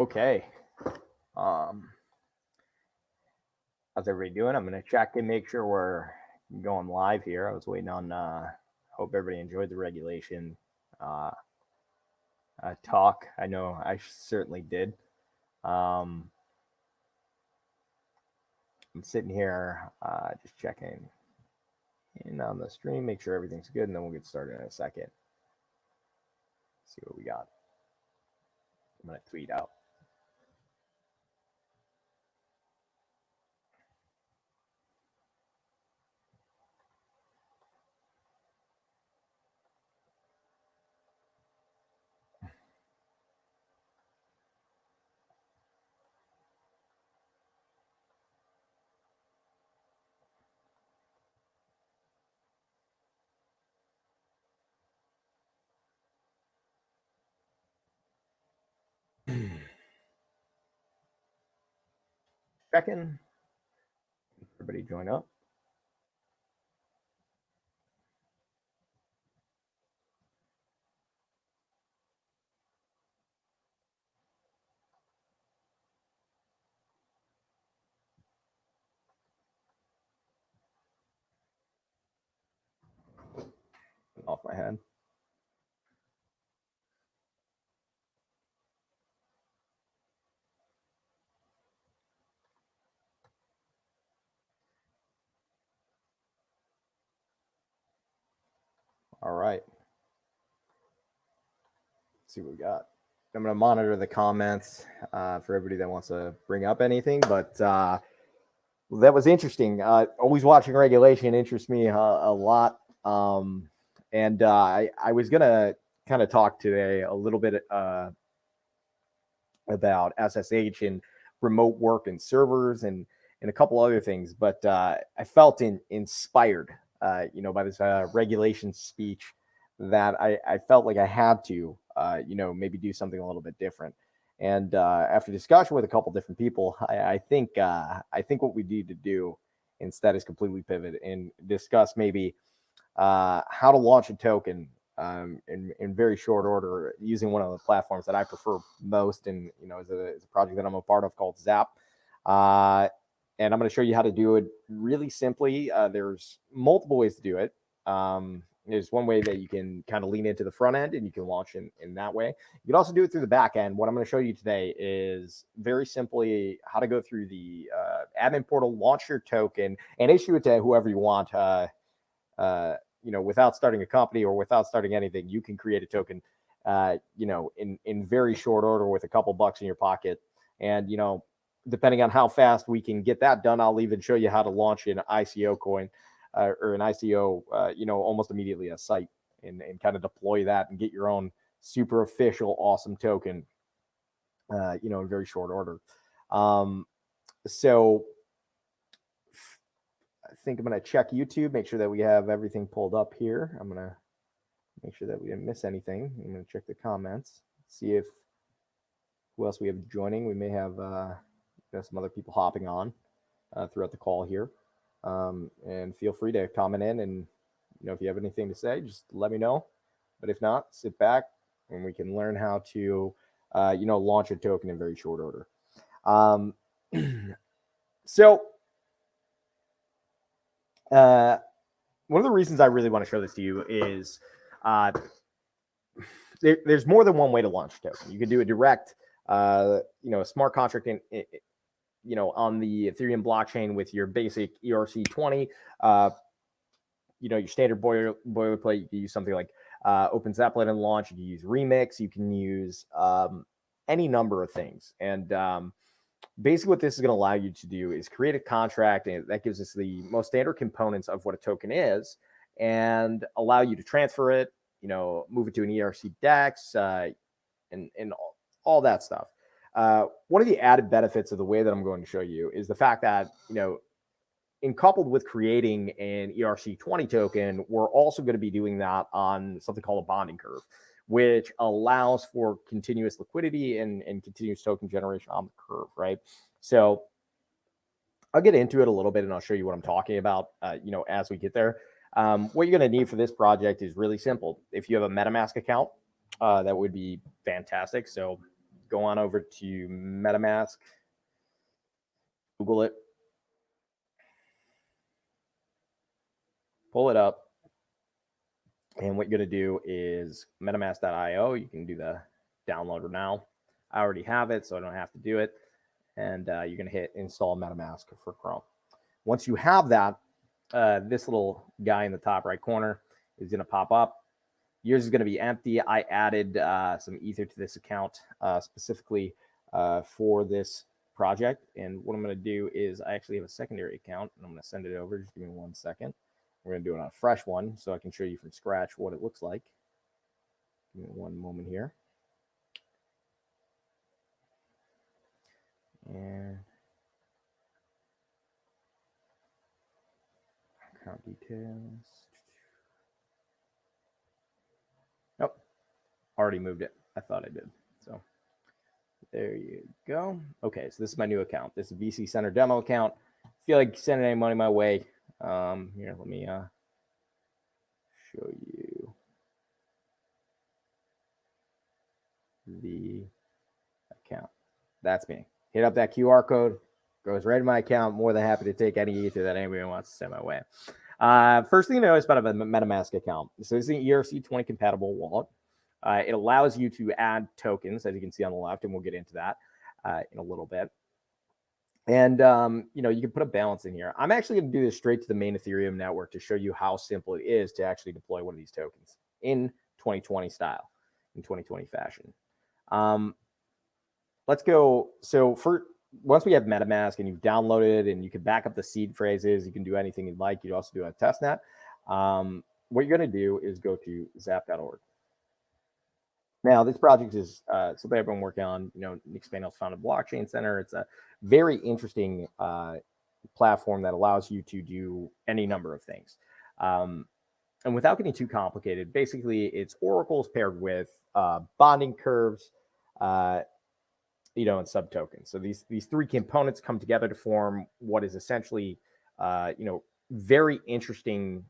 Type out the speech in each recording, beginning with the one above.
Okay. Um, how's everybody doing? I'm gonna check and make sure we're going live here. I was waiting on. Hope everybody enjoyed the regulation uh, talk. I know I certainly did. Um, I'm sitting here just checking in on the stream, make sure everything's good, and then we'll get started in a second. See what we got. I'm gonna tweet out. Checking. Everybody join up. Off my head. All right. Let's see what we got. I'm going to monitor the comments for everybody that wants to bring up anything, but that was interesting. Always watching regulation interests me a lot. And I was going to kind of talk today a little bit about SSH and remote work and servers and a couple other things, but I felt inspired, by this regulation speech that I felt like I had to, maybe do something a little bit different. And after discussion with a couple different people, I think what we need to do instead is completely pivot and discuss maybe how to launch a token in very short order using one of the platforms that I prefer most, and is a project that I'm a part of called Zap. And I'm going to show you how to do it really simply. There's multiple ways to do it. There's one way that you can kind of lean into the front end and you can launch in that way. You can also do it through the back end. What I'm going to show you today is very simply how to go through the admin portal, launch your token, and issue it to whoever you want. Without starting a company or without starting anything, you can create a token, in very short order with a couple bucks in your pocket. And, depending on how fast we can get that done, I'll even show you how to launch an ICO coin or an ICO, almost immediately a site and kind of deploy that and get your own super official, awesome token, in very short order. So I think I'm going to check YouTube, make sure that we have everything pulled up here. I'm going to make sure that we didn't miss anything. I'm going to check the comments, see if who else we have joining. We may have some other people hopping on throughout the call here. And feel free to comment in, and if you have anything to say, just let me know. But if not, sit back and we can learn how to launch a token in very short order. So one of the reasons I really want to show this to you is there's more than one way to launch a token. You can do a direct, a smart contract on the Ethereum blockchain with your basic ERC20, your standard boilerplate. You can use something like Open Zeppelin and launch. You can use Remix. You can use any number of things. And basically what this is going to allow you to do is create a contract, and that gives us the most standard components of what a token is and allow you to transfer it, move it to an ERC DEX, and all that stuff. One of the added benefits of the way that I'm going to show you is the fact that, in coupled with creating an ERC20 token, we're also going to be doing that on something called a bonding curve, which allows for continuous liquidity and continuous token generation on the curve, right? So I'll get into it a little bit and I'll show you what I'm talking about, as we get there. What you're going to need for this project is really simple. If you have a MetaMask account, that would be fantastic. So go on over to MetaMask, Google it, pull it up, and what you're going to do is metamask.io. You can do the downloader now. I already have it, so I don't have to do it. And you're going to hit install MetaMask for Chrome. Once you have that, this little guy in the top right corner is going to pop up. Yours is going to be empty. I added some Ether to this account specifically for this project. And what I'm going to do is I actually have a secondary account, and I'm going to send it over. Just give me 1 second. We're going to do it on a fresh one so I can show you from scratch what it looks like. Give me 1 moment here. And account details. Nope, already moved it. I thought I did. So there you go. Okay, so this is my new account. This is VC Center demo account. Feel like sending any money my way. Here, let me show you the account. That's me. Hit up that QR code. Goes right in my account. More than happy to take any Ether that anybody wants to send my way. First thing to know is about a MetaMask account. So this is an ERC20 compatible wallet. It allows you to add tokens, as you can see on the left, and we'll get into that in a little bit. And you can put a balance in here. I'm actually going to do this straight to the main Ethereum network to show you how simple it is to actually deploy one of these tokens in 2020 style, in 2020 fashion. Let's go. So once we have MetaMask and you've downloaded and you can back up the seed phrases, you can do anything you'd like. You also do a testnet. What you're going to do is go to zap.org. Now, this project is something I've been working on. Nick Spanel's founded Blockchain Center. It's a very interesting platform that allows you to do any number of things. And without getting too complicated, basically, it's oracles paired with bonding curves, and sub tokens. So these three components come together to form what is essentially, very interesting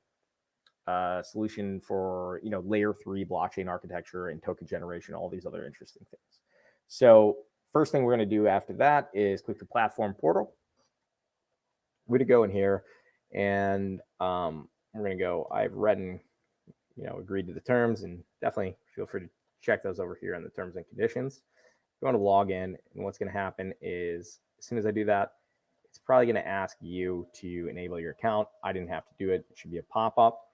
solution for layer 3 blockchain architecture and token generation, all these other interesting things. So first thing we're going to do after that is click the platform portal. We're going to go in here and we're going to go, I've read and agreed to the terms, and definitely feel free to check those over here in the terms and conditions. Going to log in, and what's going to happen is as soon as I do that, it's probably going to ask you to enable your account. I didn't have to do it. It should be a pop-up.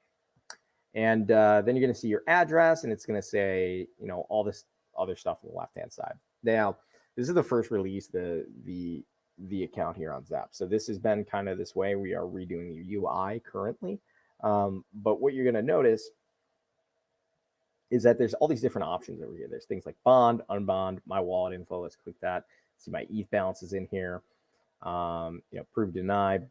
And then you're going to see your address, and it's going to say, all this other stuff on the left-hand side. Now, this is the first release, the account here on Zap. So this has been kind of this way. We are redoing the UI currently. But what you're going to notice is that there's all these different options over here. There's things like bond, unbond, my wallet info. Let's click that. See my ETH balances in here. Prove denied.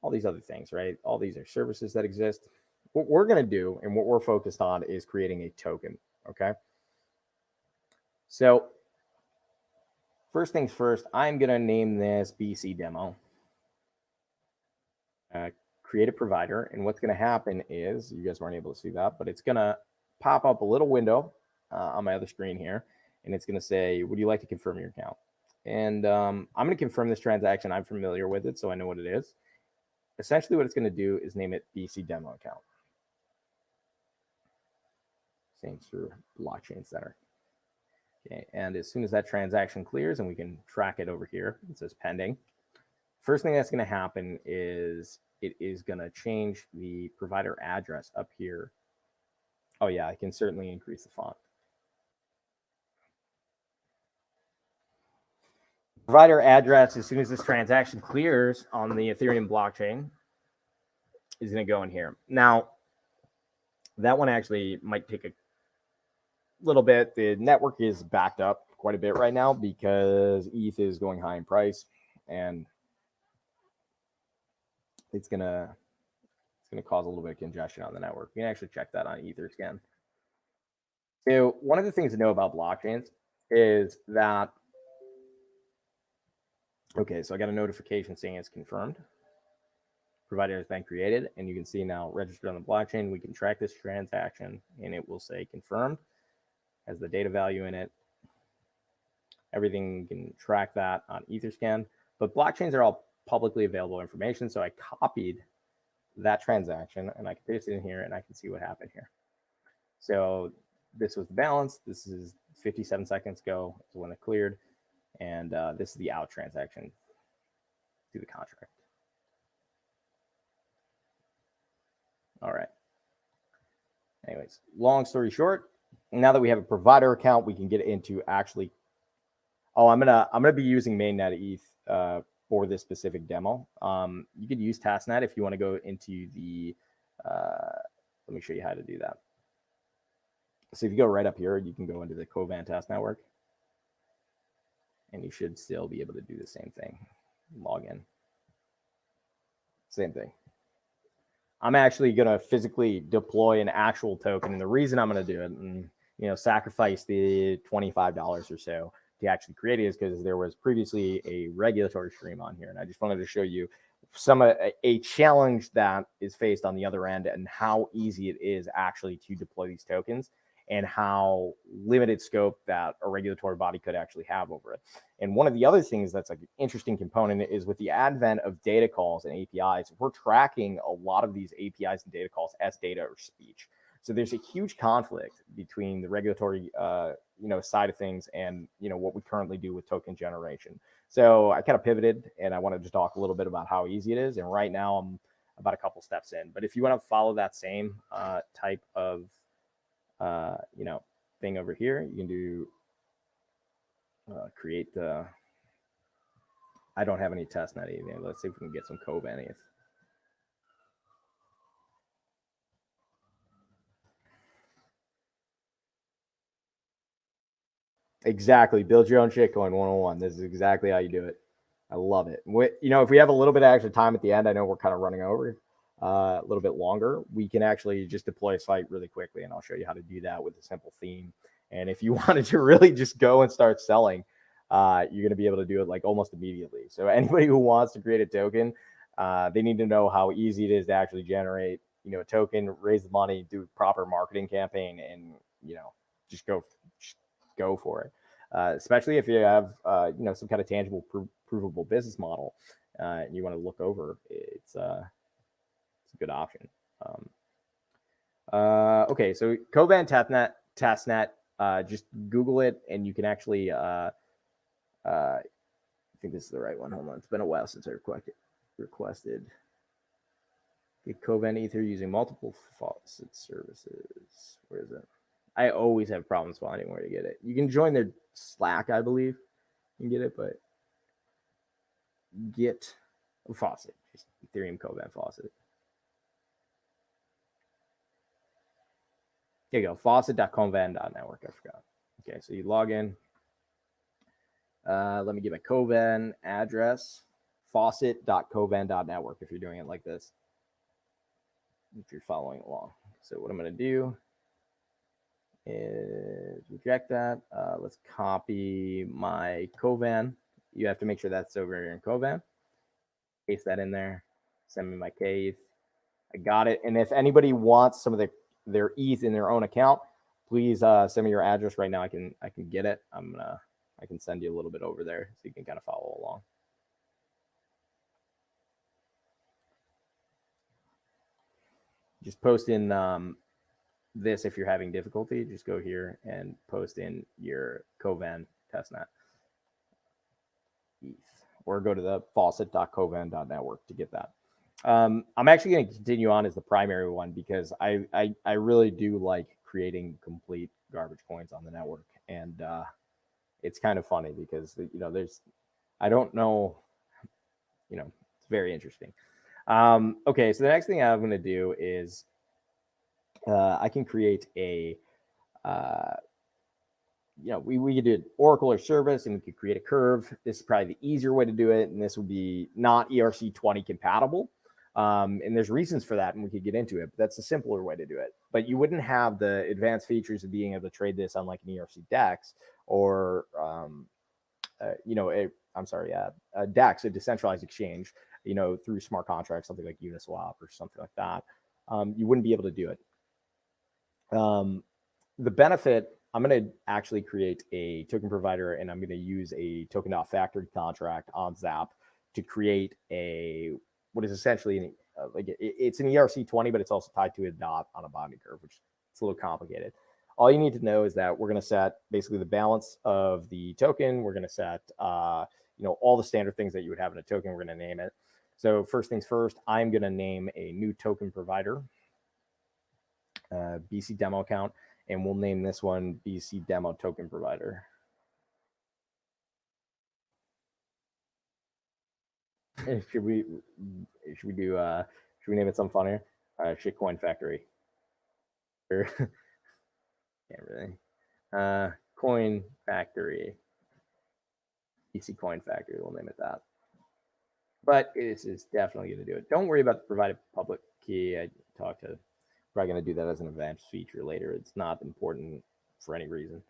All these other things, right? All these are services that exist. What we're going to do and what we're focused on is creating a token, okay? So first things first, I'm going to name this BC demo. Create a provider, and what's going to happen is, you guys weren't able to see that, but it's going to pop up a little window on my other screen here, and it's going to say, would you like to confirm your account? And I'm going to confirm this transaction. I'm familiar with it, so I know what it is. Essentially, what it's going to do is name it BC demo account. Same through Blockchain Center. Okay, and as soon as that transaction clears, and we can track it over here, it says pending. First thing that's going to happen is it is going to change the provider address up here. Oh yeah, I can certainly increase the font. Provider address, as soon as this transaction clears on the Ethereum blockchain, is going to go in here. Now, that one actually might take a little bit. The network is backed up quite a bit right now because ETH is going high in price, and it's gonna cause a little bit of congestion on the network. You can actually check that on Etherscan. So one of the things to know about blockchains is that, okay, so I got a notification saying it's confirmed. Provider has been created, and you can see now registered on the blockchain. We can track this transaction, and it will say confirmed, has the data value in it. Everything can track that on Etherscan. But blockchains are all publicly available information. So I copied that transaction and I can paste it in here and I can see what happened here. So this was the balance. This is 57 seconds ago is when it cleared. And this is the out transaction to the contract. All right. Anyways, long story short, now that we have a provider account, we can get into actually. Oh, I'm gonna be using mainnet ETH for this specific demo. You could use testnet if you want to go into the. Let me show you how to do that. So if you go right up here, you can go into the Kovan test network, and you should still be able to do the same thing. Log in. Same thing. I'm actually going to physically deploy an actual token. And the reason I'm going to do it and, sacrifice the $25 or so to actually create it is because there was previously a regulatory stream on here. And I just wanted to show you a challenge that is faced on the other end and how easy it is actually to deploy these tokens and how limited scope that a regulatory body could actually have over it. And one of the other things that's like an interesting component is with the advent of data calls and APIs, we're tracking a lot of these APIs and data calls as data or speech. So there's a huge conflict between the regulatory side of things and what we currently do with token generation. So I kind of pivoted and I wanted to talk a little bit about how easy it is. And right now I'm about a couple steps in. But if you want to follow that same type of thing over here, you can do create the. I don't have any testnet either. Let's see if we can get some Kovan ETH. Exactly. Build your own shitcoin 101. This is exactly how you do it. I love it. If we have a little bit of extra time at the end, I know we're kind of running over a little bit longer. We can actually just deploy a site really quickly, and I'll show you how to do that with a simple theme. And if you wanted to really just go and start selling, you're going to be able to do it like almost immediately. So anybody who wants to create a token, they need to know how easy it is to actually generate, a token, raise the money, do a proper marketing campaign, and just go for it. Especially if you have some kind of tangible, provable business model, and you want to look over, it's a good option. Okay, so Kovan testnet. Just Google it, and you can actually. I think this is the right one. Hold on, it's been a while since I requested. Get Kovan Ether using multiple faucet services. Where is it? I always have problems finding where to get it. You can join their Slack, I believe. You can get it, but get a faucet. Just Ethereum Kovan faucet. There you go. Faucet.kovan.network. I forgot. Okay, so you log in. Let me give a Kovan address. Faucet.kovan.network if you're doing it like this. If you're following along. So what I'm going to do is reject that. Let's copy my Kovan. You have to make sure that's over here in Kovan. Paste that in there. Send me my ETH. I got it. And if anybody wants some of their ETH in their own account, please send me your address right now. I can get it. I can send you a little bit over there so you can kind of follow along. Just post in this if you're having difficulty. Just go here and post in your Kovan testnet ETH, or go to the faucet.kovan.network to get that. I'm actually going to continue on as the primary one because I really do like creating complete garbage coins on the network, and it's kind of funny because I don't know, it's very interesting. Okay, so the next thing I'm going to do is I can create a we could do an Oracle or service, and we could create a curve. This is probably the easier way to do it, and this would be not ERC20 compatible. And there's reasons for that, and we could get into it, but that's a simpler way to do it. But you wouldn't have the advanced features of being able to trade this on like an ERC DEX or, a DEX, a decentralized exchange, through smart contracts, something like Uniswap or something like that. You wouldn't be able to do it. The benefit I'm going to actually create a token provider, and I'm going to use a token.factory contract on Zap to create what is essentially it's an ERC20, but it's also tied to a dot on a bonding curve, which it's a little complicated. All you need to know is that we're going to set basically the balance of the token. We're going to set all the standard things that you would have in a token. We're going to name it. So first things first, I'm going to name a new token provider, BC demo account, and we'll name this one BC demo token provider. Should we name it something funnier? Shitcoin Factory. Can't really. Coin Factory. BC Coin Factory. We'll name it that. But it's definitely going to do it. Don't worry about the provided public key. I talked to. Probably going to do that as an advanced feature later. It's not important for any reason.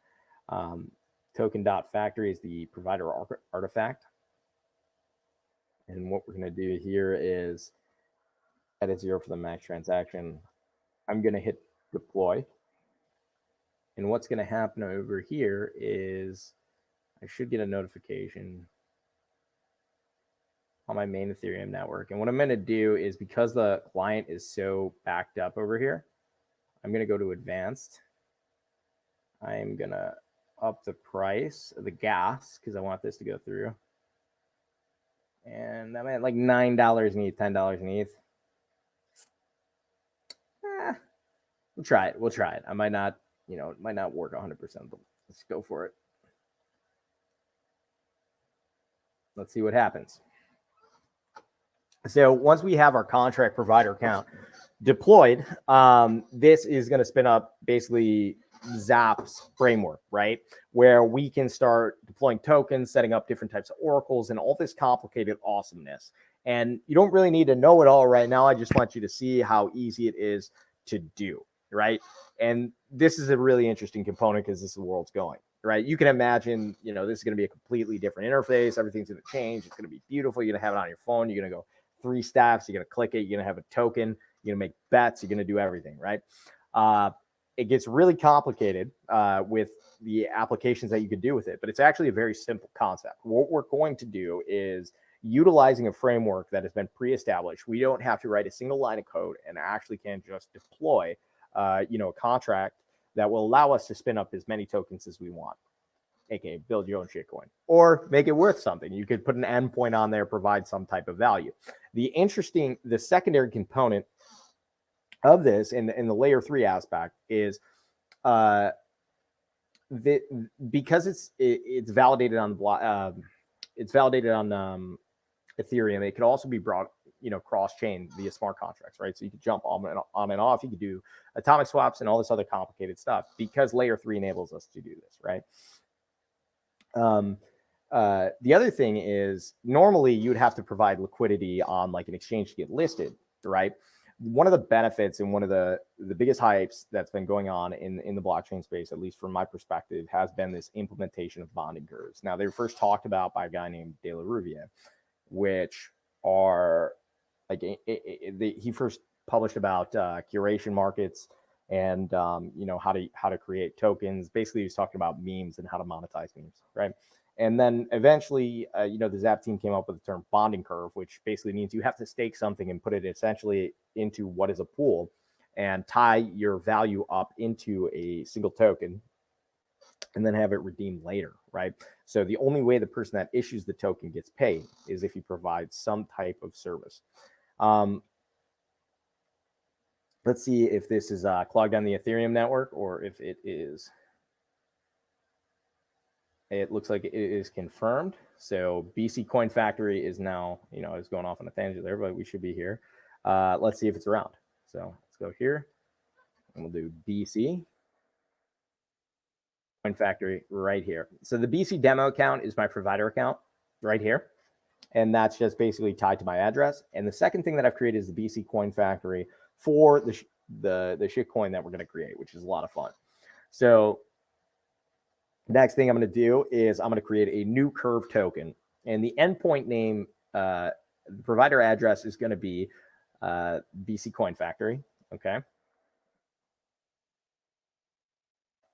Token.factory is the provider artifact. And what we're going to do here is edit 0 for the max transaction. I'm going to hit deploy. And what's going to happen over here is I should get a notification on my main Ethereum network. And what I'm going to do is, because the client is so backed up over here, I'm going to go to advanced. I'm going to up the price of the gas because I want this to go through. And I'm at like $9 an ETH, $10 an ETH. We'll try it. We'll try it. I might not, it might not work 100%, but let's go for it. Let's see what happens. So once we have our contract provider account deployed, this is going to spin up basically Zap's framework, right? Where we can start deploying tokens, setting up different types of oracles, and all this complicated awesomeness. And you don't really need to know it all right now. I just want you to see how easy it is to do, right? And this is a really interesting component because this is the world's going, right? You can imagine, this is going to be a completely different interface. Everything's going to change. It's going to be beautiful. You're going to have it on your phone. You're going to go 3 steps. You're going to click it. You're going to have a token. You're going to make bets. You're going to do everything, right? It gets really complicated with the applications that you could do with it, but it's actually a very simple concept. What we're going to do is, utilizing a framework that has been pre-established, we don't have to write a single line of code and actually can just deploy a contract that will allow us to spin up as many tokens as we want, aka build your own shitcoin, or make it worth something. You could put an endpoint on there, provide some type of value. The secondary component of this in the layer 3 aspect is because it's validated on the block, it's validated on Ethereum. It could also be brought cross-chain via smart contracts, right? So you could jump on and off. You could do atomic swaps and all this other complicated stuff because layer 3 enables us to do this, right? The other thing is, normally you'd have to provide liquidity on like an exchange to get listed, right? One of the benefits and one of the biggest hypes that's been going on in the blockchain space, at least from my perspective, has been this implementation of bonding curves. Now, they were first talked about by a guy named De La Ruvia, which are like he first published about curation markets and how to create tokens. Basically, he was talking about memes and how to monetize memes, right? And then eventually, the Zap team came up with the term bonding curve, which basically means you have to stake something and put it essentially into what is a pool and tie your value up into a single token and then have it redeemed later, right? So the only way the person that issues the token gets paid is if you provide some type of service. Let's see if this is clogged on the Ethereum network or if it is. It looks like it is confirmed. So BC Coin Factory is now, is going off on a tangent there, but we should be here. Let's see if it's around. So let's go here and we'll do BC Coin Factory right here. So the BC demo account is my provider account right here. And that's just basically tied to my address. And the second thing that I've created is the BC Coin Factory for the shitcoin that we're going to create, which is a lot of fun. So next thing I'm going to do is I'm going to create a new curve token. And the endpoint name, the provider address is going to be BC Coin Factory. Okay.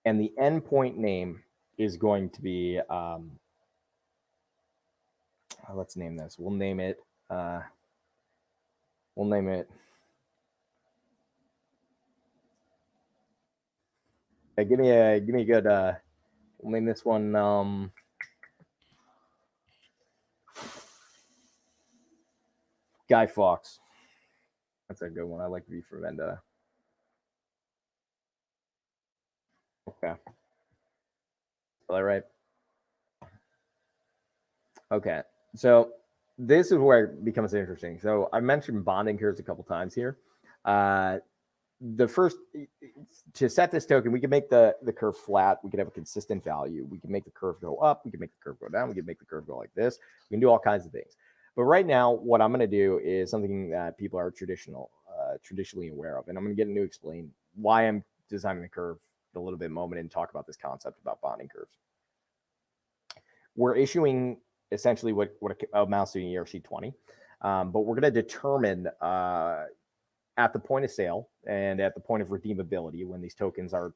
And the endpoint name is going to be, let's name this. We'll name it. We'll name it. Give me a good. We'll name this one. Guy Fawkes. That's a good one. I like V for Vendetta. Okay. All right. Okay. So this is where it becomes interesting. So I mentioned bonding curves a couple times here. The first, to set this token, we can make the curve flat. We can have a consistent value. We can make the curve go up. We can make the curve go down. We can make the curve go like this. We can do all kinds of things. But right now, what I'm going to do is something that people are traditionally aware of, and I'm going to get into explain why I'm designing the curve in a little bit moment and talk about this concept about bonding curves. We're issuing essentially what amounts to an ERC20, but we're going to determine at the point of sale and at the point of redeemability when these tokens are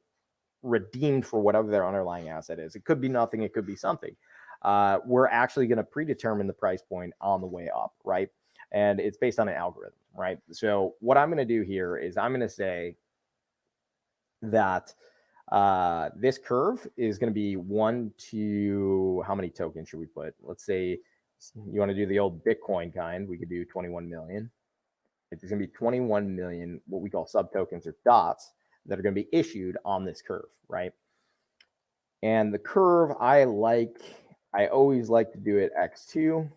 redeemed for whatever their underlying asset is. It could be nothing, it could be something. We're actually going to predetermine the price point on the way up, right? And it's based on an algorithm, right? So what I'm going to do here is I'm going to say that this curve is going to be 1 to how many tokens should we put? Let's say you want to do the old Bitcoin kind. We could do 21 million. It's going to be 21 million, what we call sub tokens or dots that are going to be issued on this curve, right? And the curve, I always like to do it x2.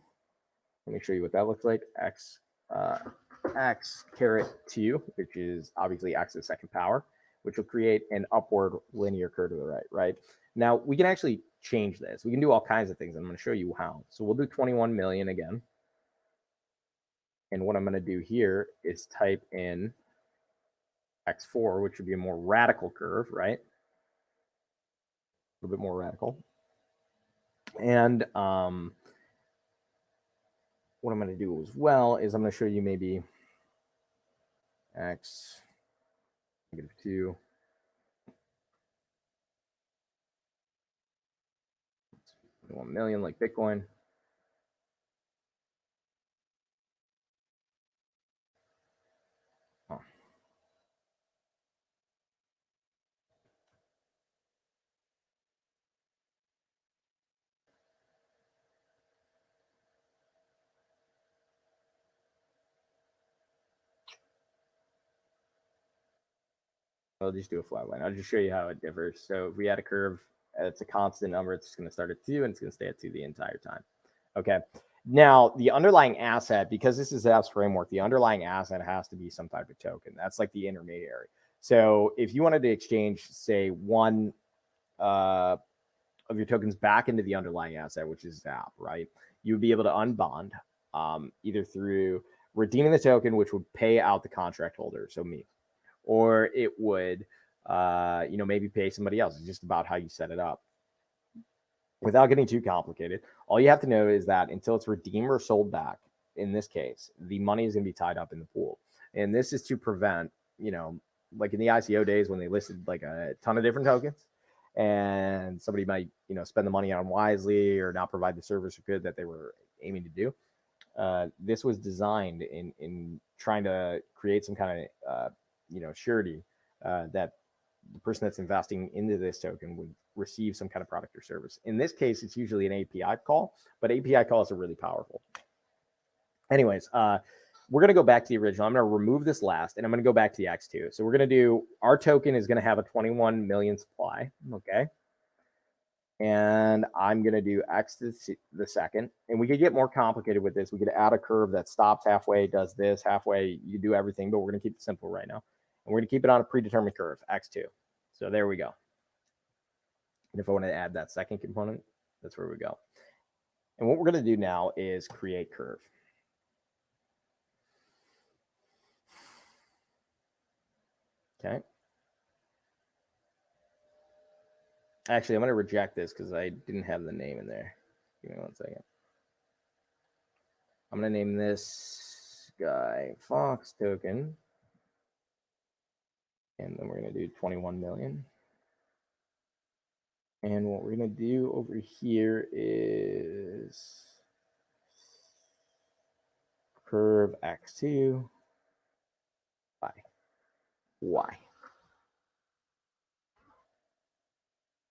Let me show you what that looks like. X caret 2, which is obviously x to the second power, which will create an upward linear curve to the right, right? Now, we can actually change this. We can do all kinds of things. I'm going to show you how. So we'll do 21 million again. And what I'm going to do here is type in x4, which would be a more radical curve, right? A little bit more radical. And what I'm going to do as well is I'm going to show you maybe x -2. 1 million like Bitcoin. Oh. I'll just do a flat line. I'll just show you how it differs. So if we had a curve, it's a constant number. It's going to start at 2 and it's going to stay at 2 the entire time. Okay. Now, the underlying asset, because this is App's framework, the underlying asset has to be some type of token. That's like the intermediary. So if you wanted to exchange, say, one of your tokens back into the underlying asset, which is Zap, right? You would be able to unbond either through redeeming the token, which would pay out the contract holder, so me, or it would, maybe pay somebody else. It's just about how you set it up. Without getting too complicated, all you have to know is that until it's redeemed or sold back, in this case, the money is going to be tied up in the pool. And this is to prevent, like in the ICO days when they listed like a ton of different tokens and somebody might, spend the money unwisely or not provide the service or good that they were aiming to do. This was designed in trying to create some kind of, surety that the person that's investing into this token would receive some kind of product or service. In this case, it's usually an API call, but API calls are really powerful. Anyways, we're going to go back to the original. I'm going to remove this last, and I'm going to go back to the X2. So we're going to do, our token is going to have a 21 million supply, okay? And I'm going to do X to the second. And we could get more complicated with this. We could add a curve that stops halfway, does this halfway. You do everything, but we're going to keep it simple right now. And we're going to keep it on a predetermined curve, X2. So there we go. And if I want to add that second component, that's where we go. And what we're going to do now is create curve. Okay. Actually, I'm going to reject this because I didn't have the name in there. Give me 1 second. I'm going to name this guy Fox token. And then we're going to do 21 million. And what we're going to do over here is curve x2 by y.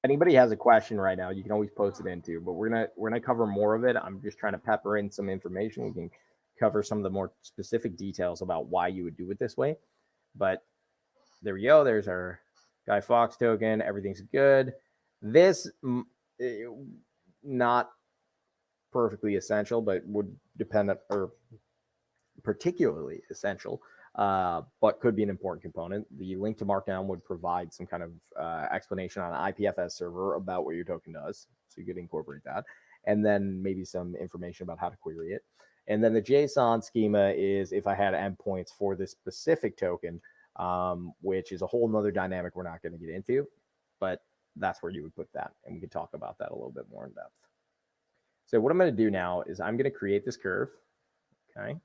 Anybody has a question right now, you can always post it into, but we're gonna cover more of it. I'm just trying to pepper in some information. We can cover some of the more specific details about why you would do it this way. But there we go. There's our Guy Fawkes token. Everything's good. This not perfectly essential, but would depend on, or particularly essential, but could be an important component. The link to Markdown would provide some kind of explanation on an IPFS server about what your token does. So you could incorporate that. And then maybe some information about how to query it. And then the JSON schema is if I had endpoints for this specific token, which is a whole nother dynamic we're not going to get into, but that's where you would put that. And we can talk about that a little bit more in depth. So what I'm going to do now is I'm going to create this curve. Okay.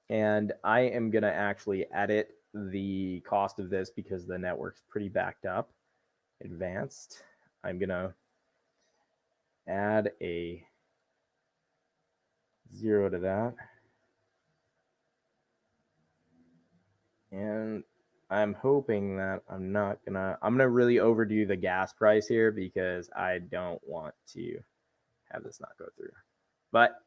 And I am going to actually edit the cost of this because the network's pretty backed up. Advanced. I'm going to add a 0 to that. And I'm hoping that I'm going to really overdo the gas price here because I don't want to have this not go through. But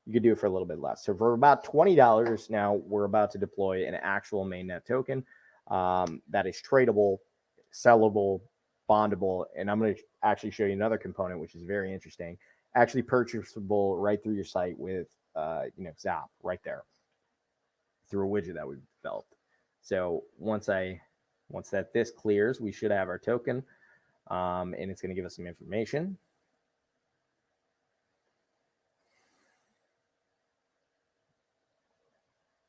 you could do it for a little bit less. So for about $20 now, we're about to deploy an actual mainnet token that is tradable, sellable, bondable, and I'm going to actually show you another component which is very interesting. Actually purchasable right through your site with Zap right there through a widget that we've developed. So once this clears, we should have our token, and it's going to give us some information.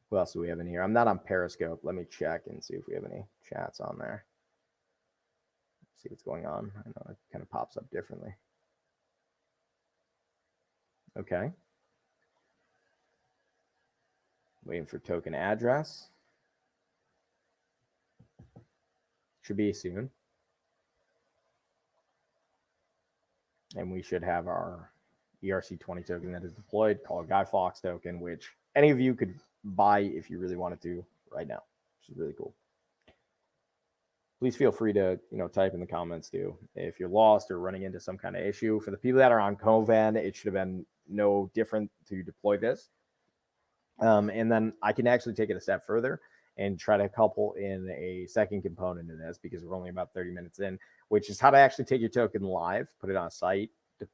Who else do we have in here? I'm not on Periscope. Let me check and see if we have any chats on there. See what's going on. I know it kind of pops up differently. Okay. Waiting for token address. Should be soon. And we should have our ERC20 token that is deployed called Guy Fawkes token, which any of you could buy if you really wanted to right now, which is really cool. Please feel free to type in the comments too if you're lost or running into some kind of issue. For the people that are on Kovan, it should have been no different to deploy this. And then I can actually take it a step further and try to couple in a second component to this because we're only about 30 minutes in, which is how to actually take your token live, put it on a site, to,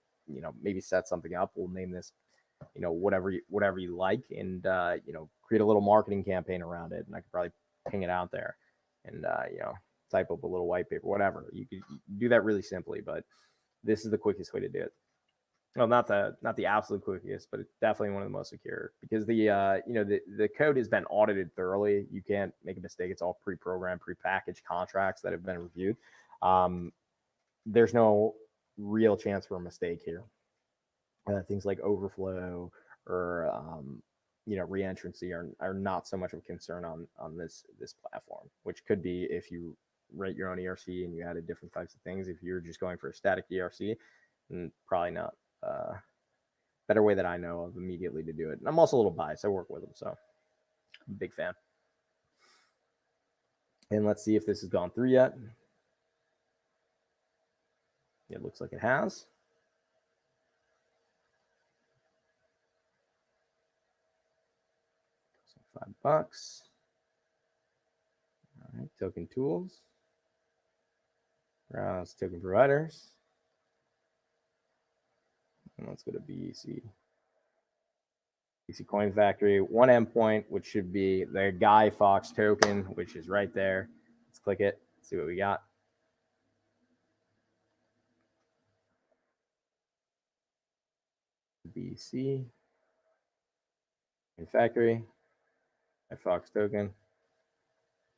maybe set something up. We'll name this, whatever you like, and create a little marketing campaign around it. And I could probably ping it out there, and type up a little white paper, whatever. You could do that really simply, but this is the quickest way to do it. Well, not the absolute quickest, but it's definitely one of the most secure because the code has been audited thoroughly. You can't make a mistake. It's all pre-programmed, pre-packaged contracts that have been reviewed. There's no real chance for a mistake here. Things like overflow or reentrancy are not so much of a concern on this platform, which could be if you write your own ERC and you added different types of things. If you're just going for a static ERC, then probably not. Better way that I know of immediately to do it. And I'm also a little biased. I work with them, so I'm a big fan. And let's see if this has gone through yet. It looks like it has. So $5. All right, token tools. Browse token providers. And let's go to BEC. BEC Coin Factory, one endpoint, which should be the Guy Fawkes token, which is right there. Let's click it, see what we got. BEC Coin Factory, Guy Fawkes token.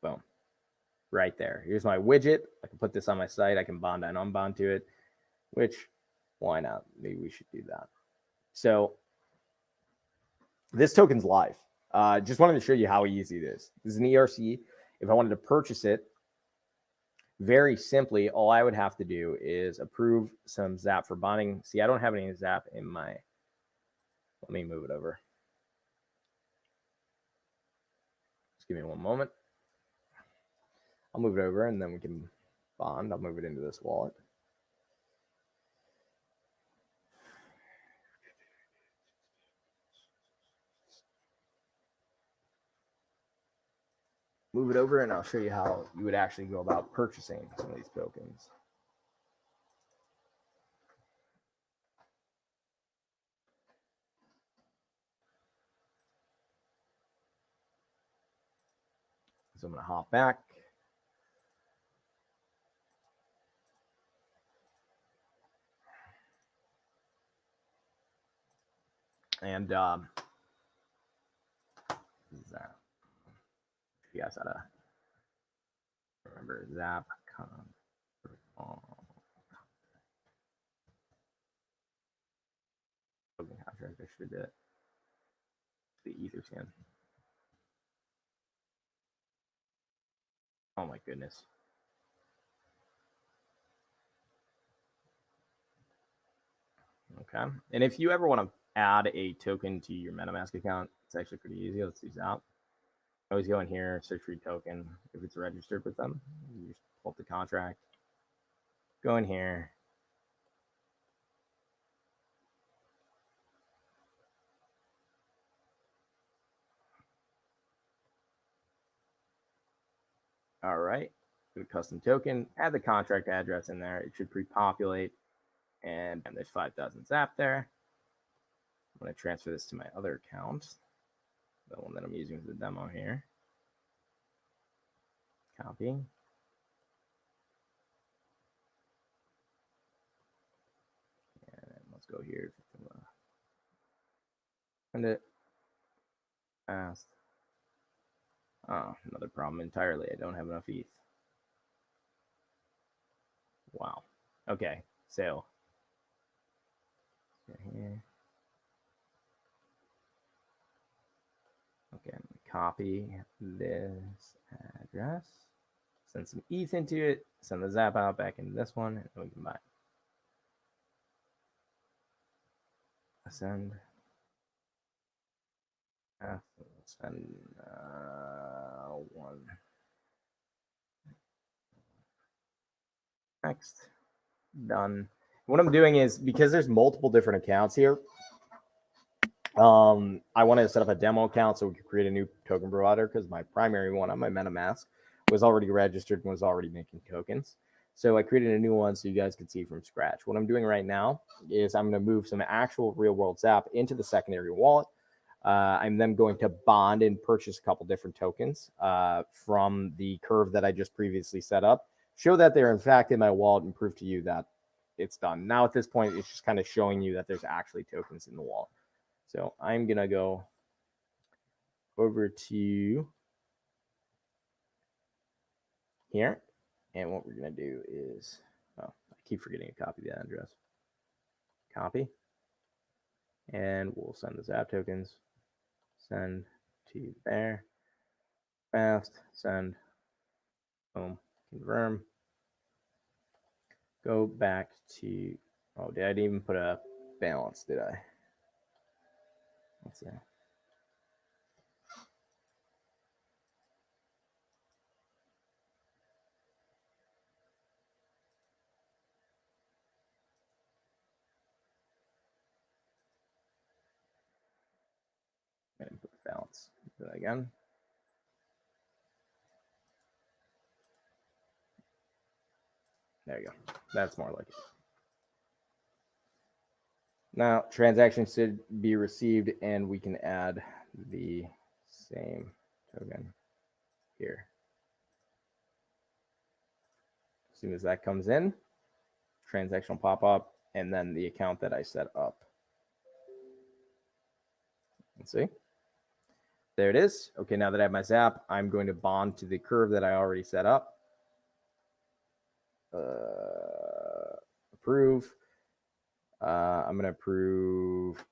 Boom. Right there. Here's my widget. I can put this on my site. I can bond and unbond to it, which why not? Maybe we should do that. So this token's live. Just wanted to show you how easy it is. This is an ERC. If I wanted to purchase it, very simply, all I would have to do is approve some Zap for bonding. See, I don't have any Zap in my, let me move it over. Just give me one moment. I'll move it over and then we can bond. I'll move it into this wallet. Move it over and I'll show you how you would actually go about purchasing some of these tokens. So I'm going to hop back. And Zap. You guys gotta remember Zap. Token contract. I should do it. The Ether scan. Oh my goodness. Okay. And if you ever want to add a token to your MetaMask account, it's actually pretty easy. Let's do Zap. Always go in here, search for your token. If it's registered with them, you just pull up the contract. Go in here. All right. Go to custom token, add the contract address in there. It should pre-populate. And there's 5,000 Zap there. I'm going to transfer this to my other account, the one that I'm using for the demo here. Copy. And let's go here. Send it. Fast. Oh, another problem entirely. I don't have enough ETH. Wow. Okay, so here. Okay, I'm gonna copy this address, send some ETH into it, send the Zap out back into this one, and we can buy. Send. Send one. Next. Done. What I'm doing is, because there's multiple different accounts here, I wanted to set up a demo account so we could create a new token provider, because my primary one on my MetaMask was already registered and was already making tokens. So I created a new one so you guys could see from scratch. What I'm doing right now is I'm going to move some actual real world Zap into the secondary wallet. I'm then going to bond and purchase a couple different tokens from the curve that I just previously set up. Show that they're in fact in my wallet and prove to you that it's done. Now at this point, it's just kind of showing you that there's actually tokens in the wallet. So I'm going to go over to here. And what we're going to do is, oh, I keep forgetting to copy the address. Copy. And we'll send the Zap tokens. Send to there. Fast. Send. Boom. Confirm. Go back to, oh, did I even put a balance, did I? Let's see. And put the balance. Do that again. There you go. That's more like it. Now, transactions should be received, and we can add the same token here. As soon as that comes in, transaction will pop up, and then the account that I set up. Let's see. There it is. Okay, now that I have my Zap, I'm going to bond to the curve that I already set up. Approve. I'm going to approve.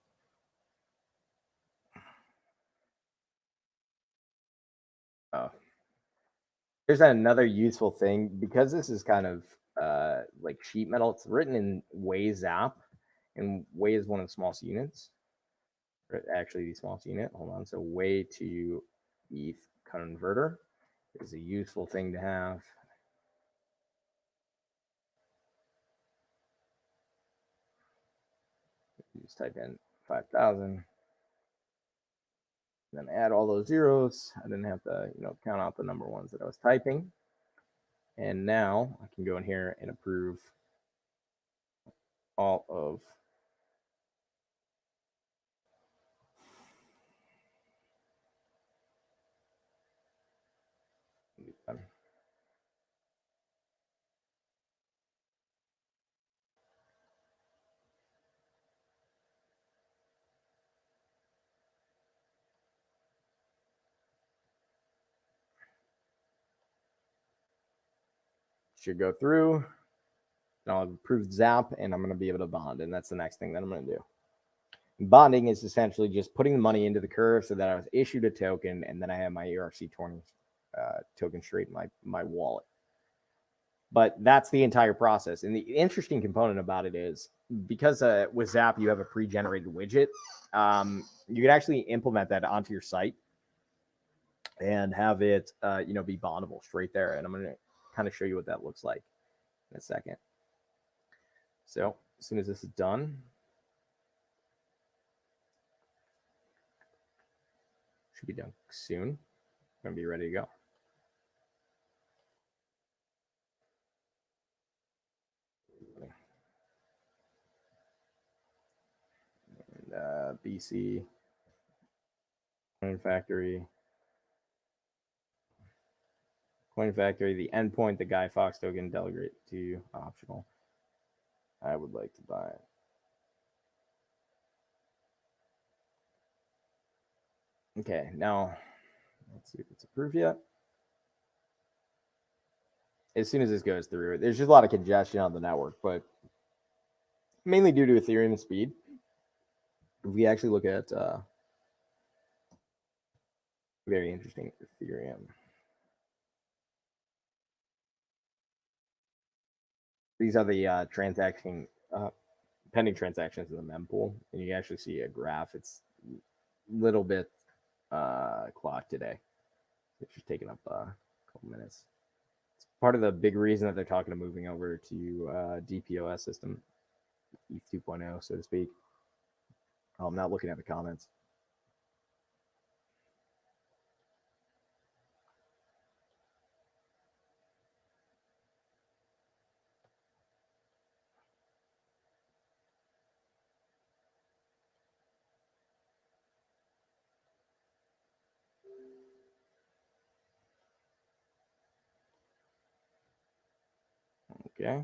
Oh, There's another useful thing because this is kind of like sheet metal. It's written in Way Zap, and Way is one of the smallest units. Or actually, the smallest unit. Hold on. So Way to ETH converter is a useful thing to have. You just type in 5,000, then add all those zeros. I didn't have to, count out the number ones that I was typing. And now I can go in here and approve all of them. Should go through. And I'll approve Zap, and I'm going to be able to bond. And that's the next thing that I'm going to do. Bonding is essentially just putting the money into the curve so that I was issued a token, and then I have my ERC20 token straight in my wallet. But that's the entire process. And the interesting component about it is because with Zap, you have a pre-generated widget. You can actually implement that onto your site and have it, be bondable straight there. And I'm going to kind of show you what that looks like in a second. So as soon as this is done, should be done soon. I'm going to be ready to go. And BC Coin Factory, the endpoint, the Guy Fox token, delegate to optional. I would like to buy it. Okay, now let's see if it's approved yet. As soon as this goes through, there's just a lot of congestion on the network, but mainly due to Ethereum speed. If we actually look at very interesting Ethereum. These are the pending transactions in the mempool, and you actually see a graph. It's a little bit clocked today. It's just taking up a couple minutes. It's part of the big reason that they're talking to moving over to DPoS system, ETH 2.0, so to speak. I'm not looking at the comments. Okay.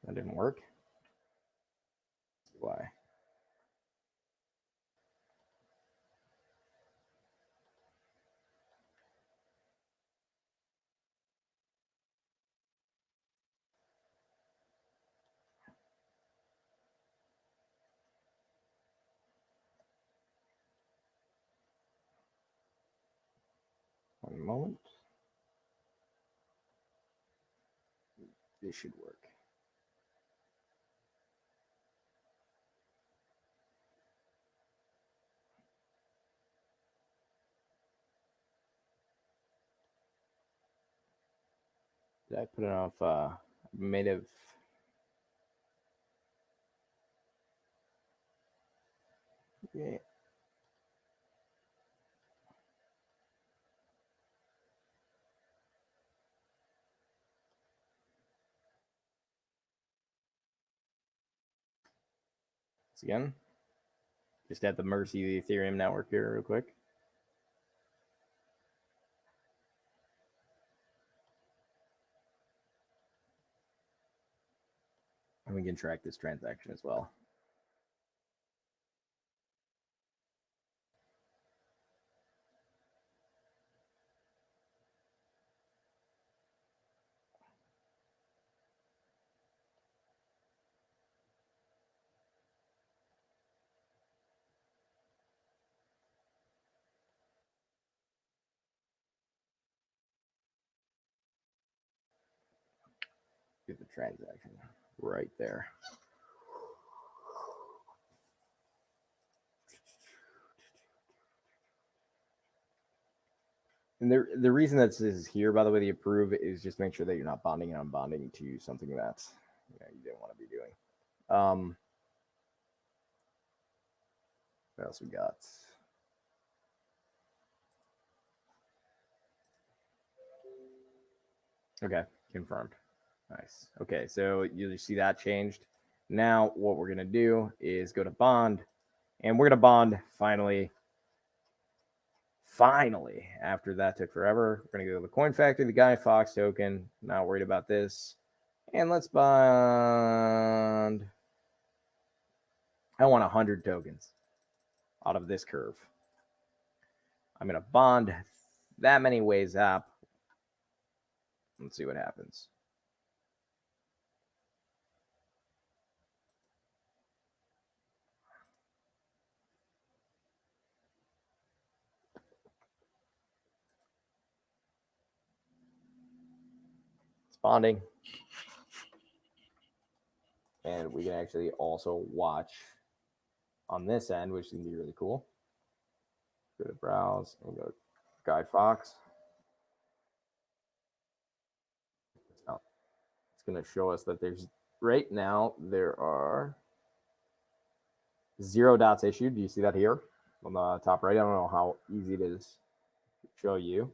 That didn't work. Why? One moment. This should work. Did I put enough native? Yeah. Once again, just at the mercy of the Ethereum network here, real quick. And we can track this transaction as well. Get the transaction right there. And the reason that this is here, by the way, the approve is just make sure that you're not bonding and unbonding to something that you didn't want to be doing. What else we got? Okay, confirmed. Nice. Okay, so you see that changed. Now what we're gonna do is go to bond, and we're gonna bond finally. Finally, after that took forever, we're gonna go to the coin factory, the Guy Fox token. Not worried about this. And let's bond. I want 100 tokens out of this curve. I'm gonna bond that many ways up. Let's see what happens. It's bonding. And we can actually also watch on this end, which is gonna be really cool. Go to browse and go Guy Fox. Oh, it's going to show us that there's right now there are 0 dots issued. Do you see that here on the top right? I don't know how easy it is to show you,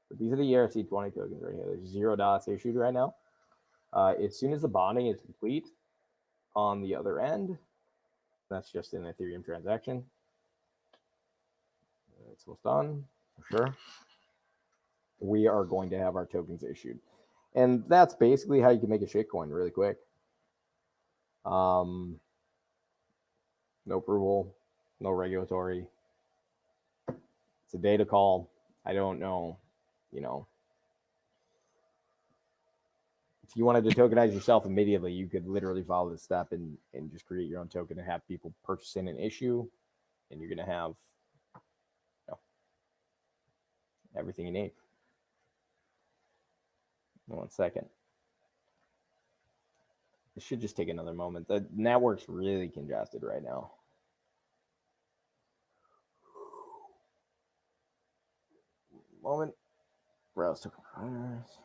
but these are the ERC20 tokens right here. There's 0 dots issued right now. As soon as the bonding is complete on the other end, that's just an Ethereum transaction. It's almost done for sure. We are going to have our tokens issued. And that's basically how you can make a shitcoin really quick. No approval, no regulatory. It's a data call. I don't know, if you wanted to tokenize yourself immediately, you could literally follow this step and just create your own token and have people purchase in an issue, and you're going to have everything you need. 1 second. It should just take another moment. The network's really congested right now. Moment. Browse token providers.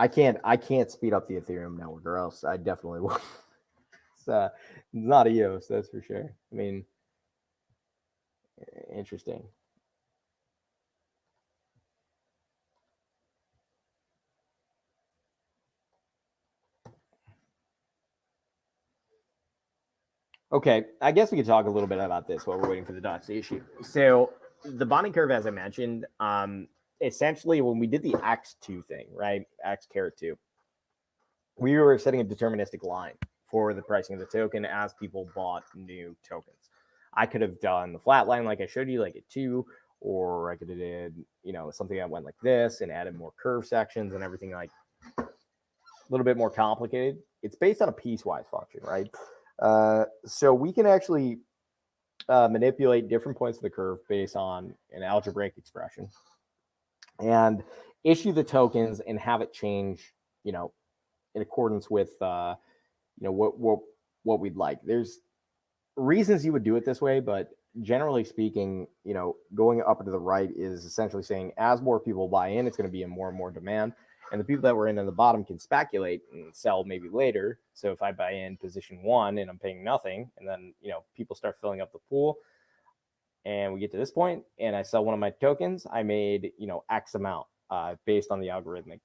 I can't speed up the Ethereum network, or else I definitely will. It's not a EOS, that's for sure. I mean, interesting. Okay, I guess we could talk a little bit about this while we're waiting for the dots to issue. So the bonding curve, as I mentioned, essentially when we did the X2 thing, right? X caret 2, we were setting a deterministic line for the pricing of the token as people bought new tokens. I could have done the flat line like I showed you, like a 2, or I could have did, something that went like this and added more curve sections and everything, like a little bit more complicated. It's based on a piecewise function, right? So we can actually manipulate different points of the curve based on an algebraic expression and issue the tokens and have it change, in accordance with, what we'd like. There's reasons you would do it this way, but generally speaking, going up and to the right is essentially saying as more people buy in, it's going to be in more and more demand. And the people that were in the bottom can speculate and sell maybe later. So if I buy in position 1 and I'm paying nothing, and then people start filling up the pool, and we get to this point, and I sell one of my tokens, I made X amount based on the algorithmic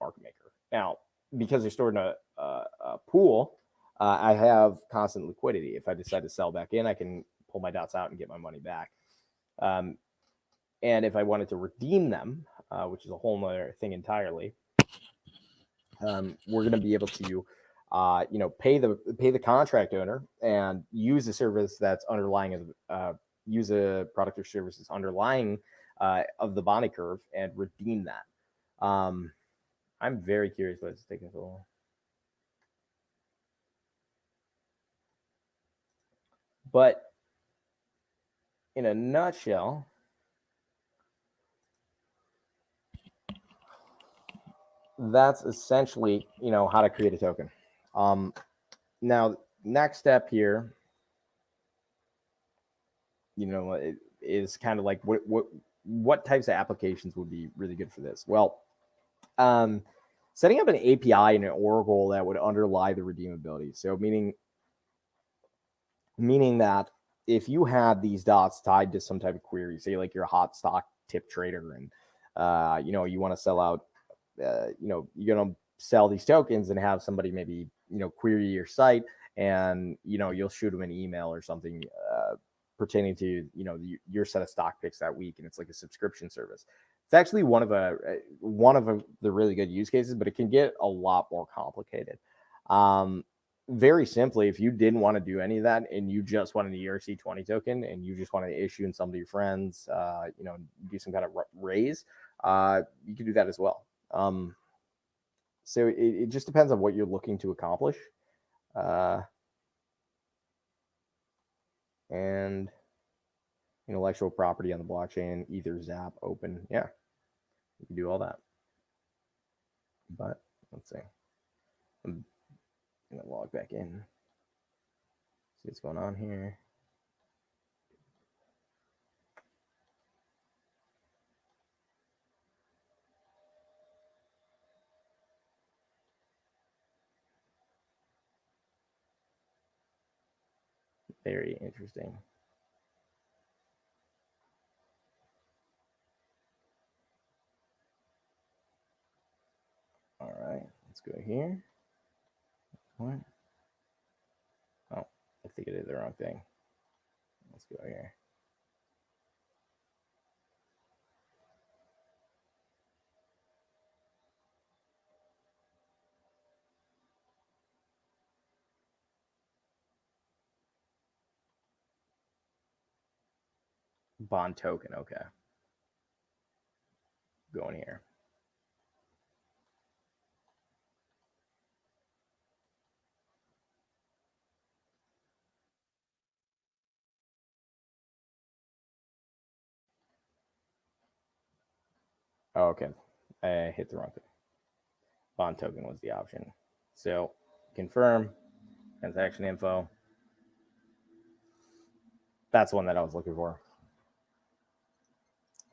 market maker. Now, because they're stored in a pool, I have constant liquidity. If I decide to sell back in, I can pull my dots out and get my money back. And if I wanted to redeem them, which is a whole other thing entirely, we're going to be able to, pay the contract owner and use a service that's underlying, use a product or services underlying of the bonding curve and redeem that. I'm very curious what it's taking so long. But in a nutshell, that's essentially, how to create a token. Now, next step here, is kind of like what types of applications would be really good for this? Well, setting up an API and an Oracle that would underlie the redeemability. So meaning that if you had these dots tied to some type of query, say like you're a hot stock tip trader, and you want to sell out, you're gonna sell these tokens and have somebody maybe query your site, and you'll shoot them an email or something pertaining to your set of stock picks that week, and it's like a subscription service. It's actually one of the really good use cases, but it can get a lot more complicated. Very simply, if you didn't want to do any of that and you just wanted an ERC20 token and you just wanted to issue in some of your friends, do some kind of raise, you can do that as well. So it just depends on what you're looking to accomplish. And intellectual property on the blockchain, Ether, Zap, Open. Yeah, you can do all that. But let's see. I'm going to log back in. See what's going on here. Very interesting. All right, let's go here. What? Oh, I think I did the wrong thing. Let's go here. Bond token. Okay. Going here. Oh, okay. I hit the wrong thing. Bond token was the option. So confirm transaction info. That's one that I was looking for.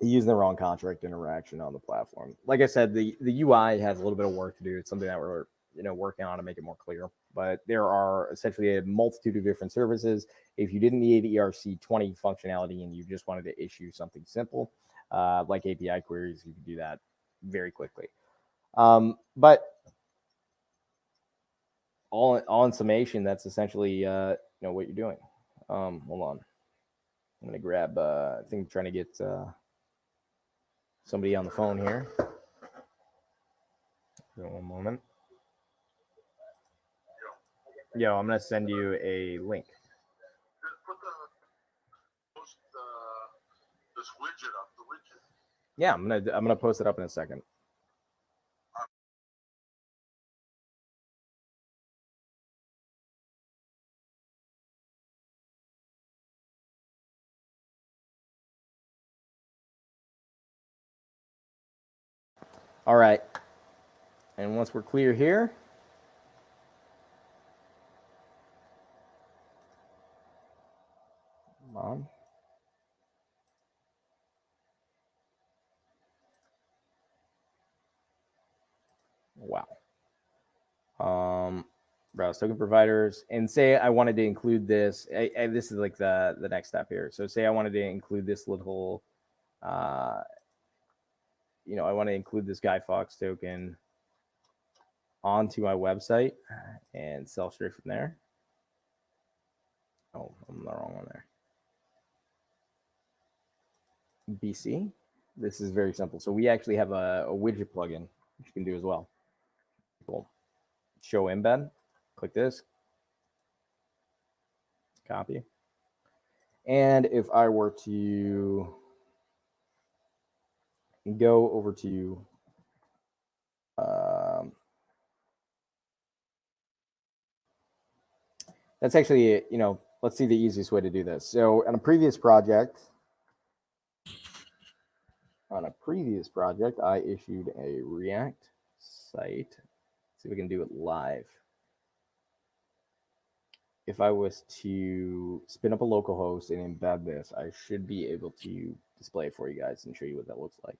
Using the wrong contract interaction on the platform. Like I said, the UI has a little bit of work to do. It's something that we're working on to make it more clear. But there are essentially a multitude of different services. If you didn't need ERC20 functionality and you just wanted to issue something simple, like API queries, you can do that very quickly. But all in summation, that's essentially what you're doing. Hold on, I'm gonna grab. I think I'm trying to get somebody on the phone here. One moment. Yo, I'm gonna send you a link. This widget up, the widget. Yeah, I'm gonna post it up in a second. All right. And once we're clear here, Mom. Wow. Browse token providers, and say I wanted to include this. This is like the next step here. So say I wanted to include this little, I want to include this Guy Fawkes token onto my website and sell straight from there. Oh, I'm the wrong one there. BC. This is very simple. So we actually have a widget plugin, which you can do as well. Cool. Show embed. Click this. Copy. And if I were to go over to that's actually, let's see the easiest way to do this. So on a previous project, I issued a React site. Let's see if we can do it live. If I was to spin up a local host and embed this, I should be able to display it for you guys and show you what that looks like.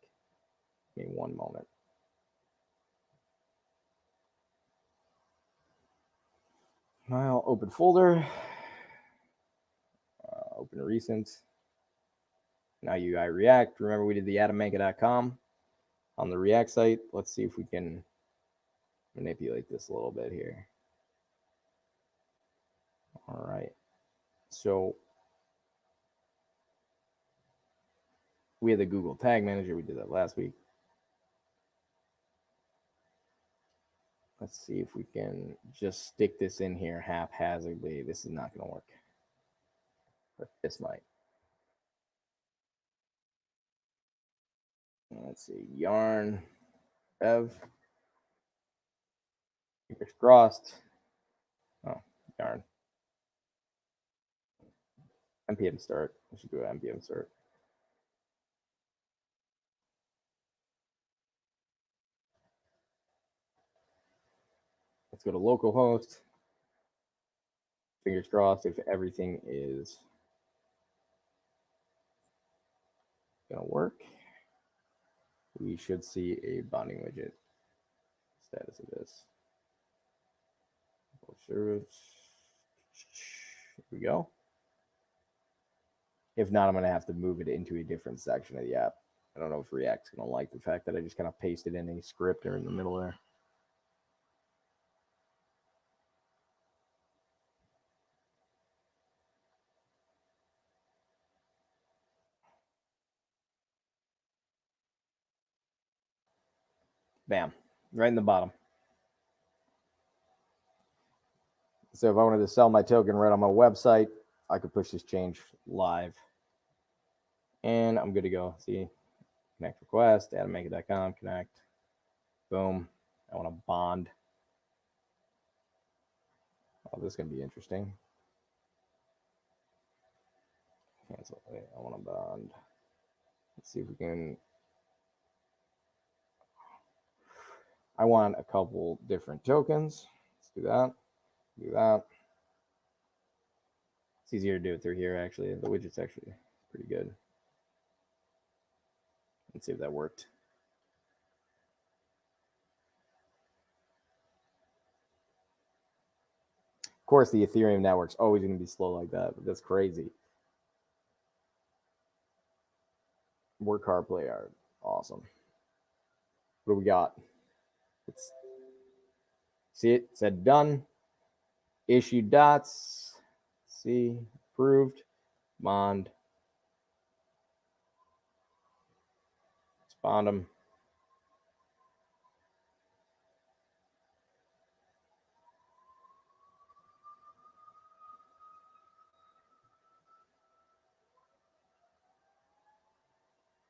Give me one moment. I'll open folder, open recent. Now UI React. Remember we did the Manka.com on the React site. Let's see if we can manipulate this a little bit here. All right. So we had the Google Tag Manager. We did that last week. Let's see if we can just stick this in here haphazardly. This is not going to work, but this might. Let's see, yarn, Bev, fingers crossed. Oh, yarn. npm start. I should go npm start. Let's go to localhost. Fingers crossed if everything is going to work. We should see a bonding widget. Status of this. Service. Here we go. If not, I'm going to have to move it into a different section of the app. I don't know if React's going to like the fact that I just kind of pasted in a script there in the middle there. Bam, right in the bottom. So if I wanted to sell my token right on my website, I could push this change live. And I'm good to go. See, connect request, adamanka.com, connect. Boom. I want to bond. Oh, this is going to be interesting. Cancel. Wait, I want to bond. Let's see if we can. I want a couple different tokens. Let's do that. Do that. It's easier to do it through here, actually. The widget's actually pretty good. Let's see if that worked. Of course, the Ethereum network's always going to be slow like that, but that's crazy. Work hard, play hard. Awesome. What do we got? Let's see it. It said done. Issued dots. Let's see. Approved. Bond. Let's bond them.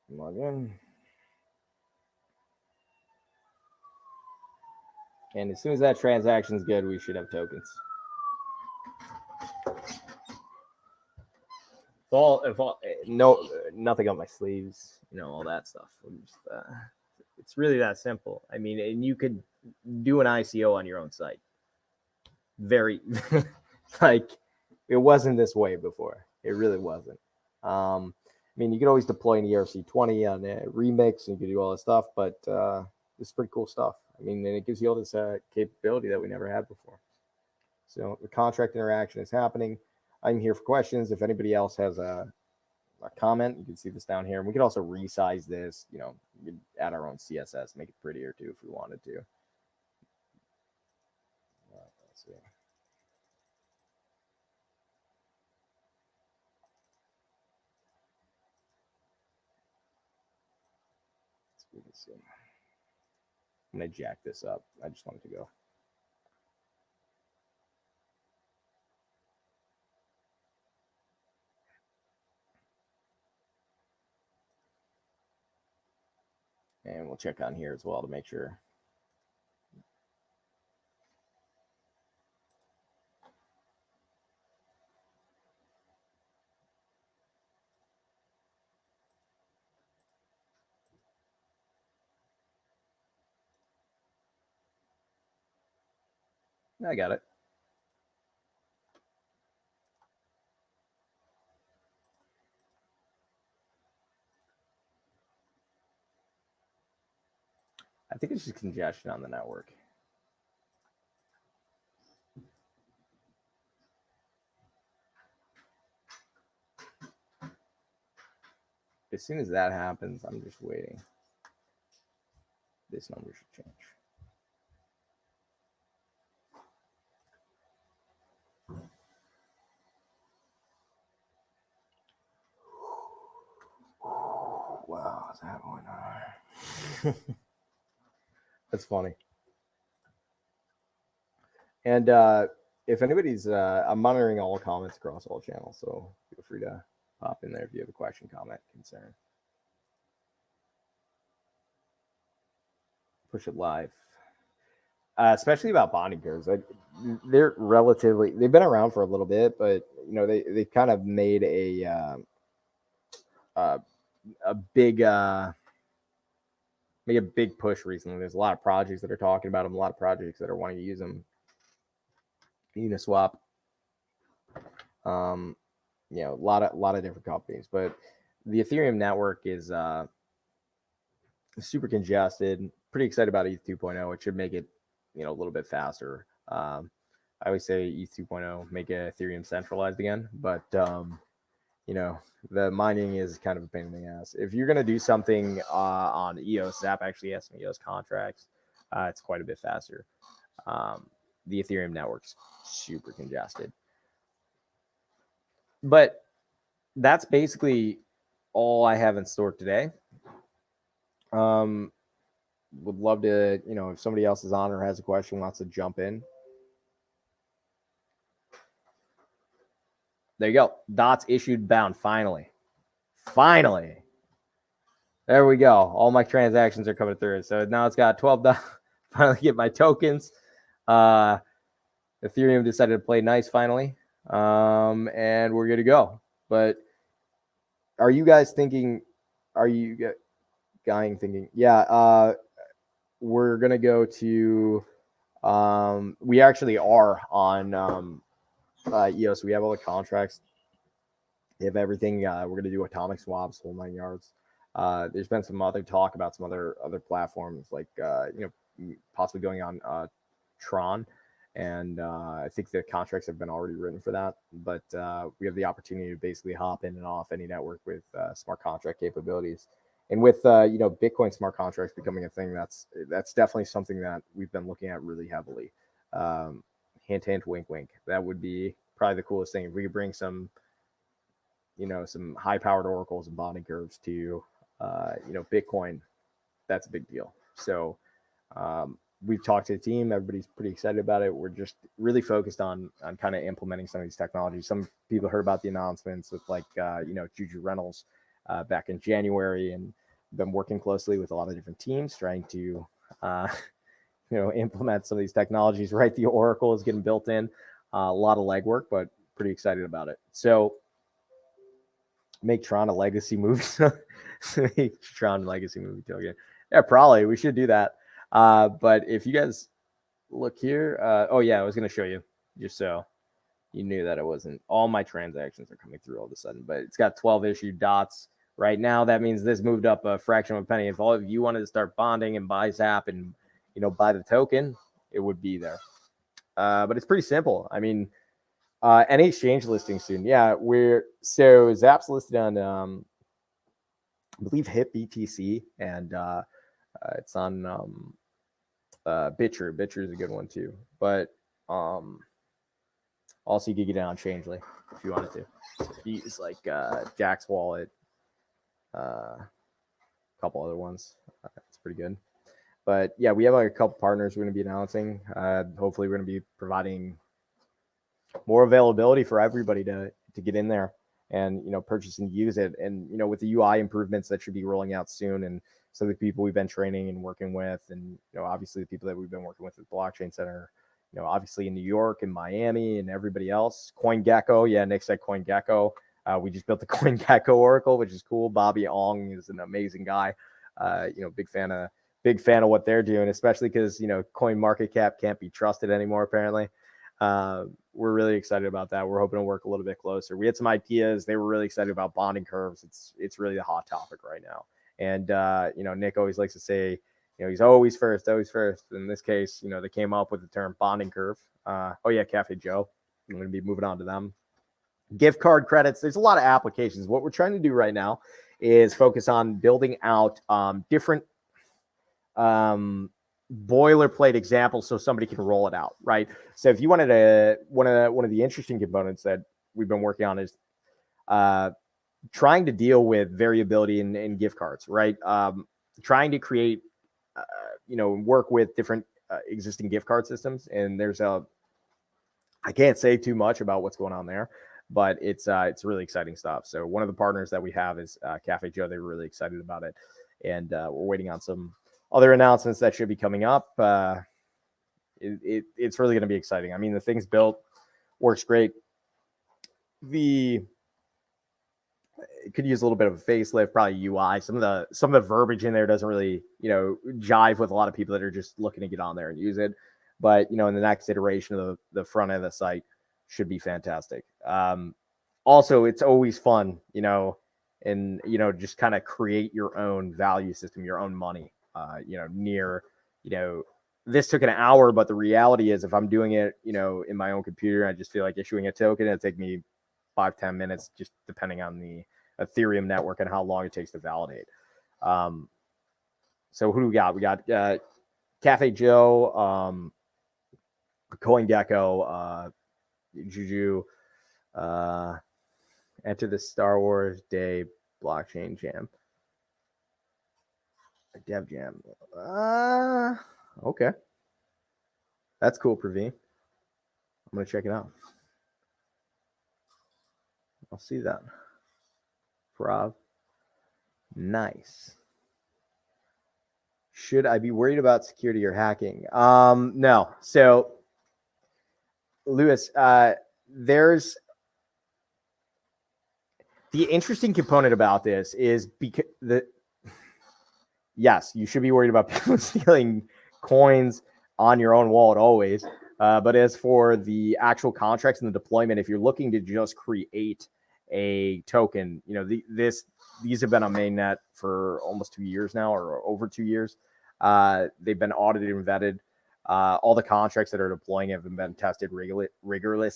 Log in. And as soon as that transaction's good, we should have tokens. Nothing up my sleeves, all that stuff. It's really that simple. I mean, and you could do an ICO on your own site. Very, like, it wasn't this way before. It really wasn't. I mean, you could always deploy an ERC20 on a remix, and you could do all this stuff, but it's pretty cool stuff. I mean, and it gives you all this capability that we never had before. So the contract interaction is happening. I'm here for questions. If anybody else has a comment, you can see this down here. And we could also resize this, we could add our own CSS, make it prettier too if we wanted to. Let's see. Let's see. I'm going to jack this up. I just wanted to go. And we'll check on here as well to make sure. I got it. I think it's just congestion on the network. As soon as that happens, I'm just waiting. This number should change. Wow, is that going on? That's funny. And if anybody's, I'm monitoring all comments across all channels, so feel free to pop in there if you have a question, comment, concern. Push it live. Especially about bonding curves. They've been around for a little bit, but they kind of made a big make a big push recently. There's a lot of projects that are talking about them, a lot of projects that are wanting to use them. Uniswap, a lot of different companies, but the Ethereum network is super congested. Pretty excited about ETH 2.0. It should make it a little bit faster. I always say ETH 2.0 make Ethereum centralized again, but the mining is kind of a pain in the ass. If you're going to do something on EOS, Zap actually has some EOS contracts. It's quite a bit faster. The Ethereum network's super congested. But that's basically all I have in store today. Would love to, if somebody else is on or has a question, wants to jump in. There you go. Dots issued bound. Finally. There we go. All my transactions are coming through. So now it's got 12 dots. Finally get my tokens. Ethereum decided to play nice finally. And we're good to go. But are you guys thinking, yeah, we're going to go to, we actually are on EOS. We have all the contracts. We have everything. We're going to do atomic swaps, whole 9 yards. There's been some other talk about some other platforms, like possibly going on Tron, and I think the contracts have been already written for that. But we have the opportunity to basically hop in and off any network with smart contract capabilities, and with Bitcoin smart contracts becoming a thing, that's definitely something that we've been looking at really heavily. Hint, wink, wink. That would be probably the coolest thing if we could bring some some high-powered oracles and bonding curves to Bitcoin. That's a big deal. So we've talked to the team. Everybody's pretty excited about it. We're just really focused on kind of implementing some of these technologies. Some people heard about the announcements with Juju Reynolds back in January, and been working closely with a lot of different teams trying to implement some of these technologies. Right, the oracle is getting built in. A lot of legwork, but pretty excited about it. So make Tron a legacy movie. Make Tron legacy movie token. Yeah, probably we should do that. But if you guys look here, I was going to show you just so you knew that it wasn't all my transactions are coming through all of a sudden. But it's got 12 issued dots right now. That means this moved up a fraction of a penny. If all of you wanted to start bonding and buy Zap and buy the token, it would be there. But it's pretty simple. I mean, any exchange listing soon. Yeah, Zap's listed on I believe HIP BTC, and it's on Bitcher. Bitcher is a good one too. But also you could get it on Changely if you wanted to. So use like Jack's wallet, a couple other ones. It's pretty good. But yeah, we have like a couple partners we're going to be announcing. Hopefully, we're going to be providing more availability for everybody to get in there and purchase and use it. And with the UI improvements that should be rolling out soon, and some of the people we've been training and working with, and obviously the people that we've been working with at the Blockchain Center, obviously in New York and Miami and everybody else. CoinGecko, yeah, Nick said CoinGecko. We just built the CoinGecko Oracle, which is cool. Bobby Ong is an amazing guy. Big fan of big fan of what they're doing, especially because, coin market cap can't be trusted anymore, apparently. We're really excited about that. We're hoping to work a little bit closer. We had some ideas. They were really excited about bonding curves. It's really the hot topic right now. And, Nick always likes to say, he's always first, always first. In this case, they came up with the term bonding curve. Cafe Joe. I'm going to be moving on to them. Gift card credits. There's a lot of applications. What we're trying to do right now is focus on building out different boilerplate examples so somebody can roll it out, right? So if you wanted to, one of the interesting components that we've been working on is trying to deal with variability in gift cards, right? Trying to create, work with different existing gift card systems. And I can't say too much about what's going on there, but it's really exciting stuff. So one of the partners that we have is Cafe Joe. They were really excited about it, and we're waiting on some other announcements that should be coming up. It's really going to be exciting. I mean, the thing's built, works great. It could use a little bit of a facelift, probably UI. Some of the verbiage in there doesn't really, jive with a lot of people that are just looking to get on there and use it. But, in the next iteration of the front end of the site should be fantastic. Also, it's always fun, and, just kind of create your own value system, your own money, this took an hour, but the reality is if I'm doing it, in my own computer, I just feel like issuing a token, it'll take me 5-10 minutes, just depending on the Ethereum network and how long it takes to validate. So who do we got? We got Cafe Joe, CoinGecko, Juju, enter the Star Wars Day blockchain jam. Dev jam. Okay. That's cool, Praveen. I'm going to check it out. I'll see that. Prav. Nice. Should I be worried about security or hacking? No. So, Lewis, there's the interesting component about this is because yes, you should be worried about people stealing coins on your own wallet always. But as for the actual contracts and the deployment, if you're looking to just create a token, these have been on mainnet for almost 2 years now, or over 2 years. They've been audited and vetted. All the contracts that are deploying have been tested rigorously.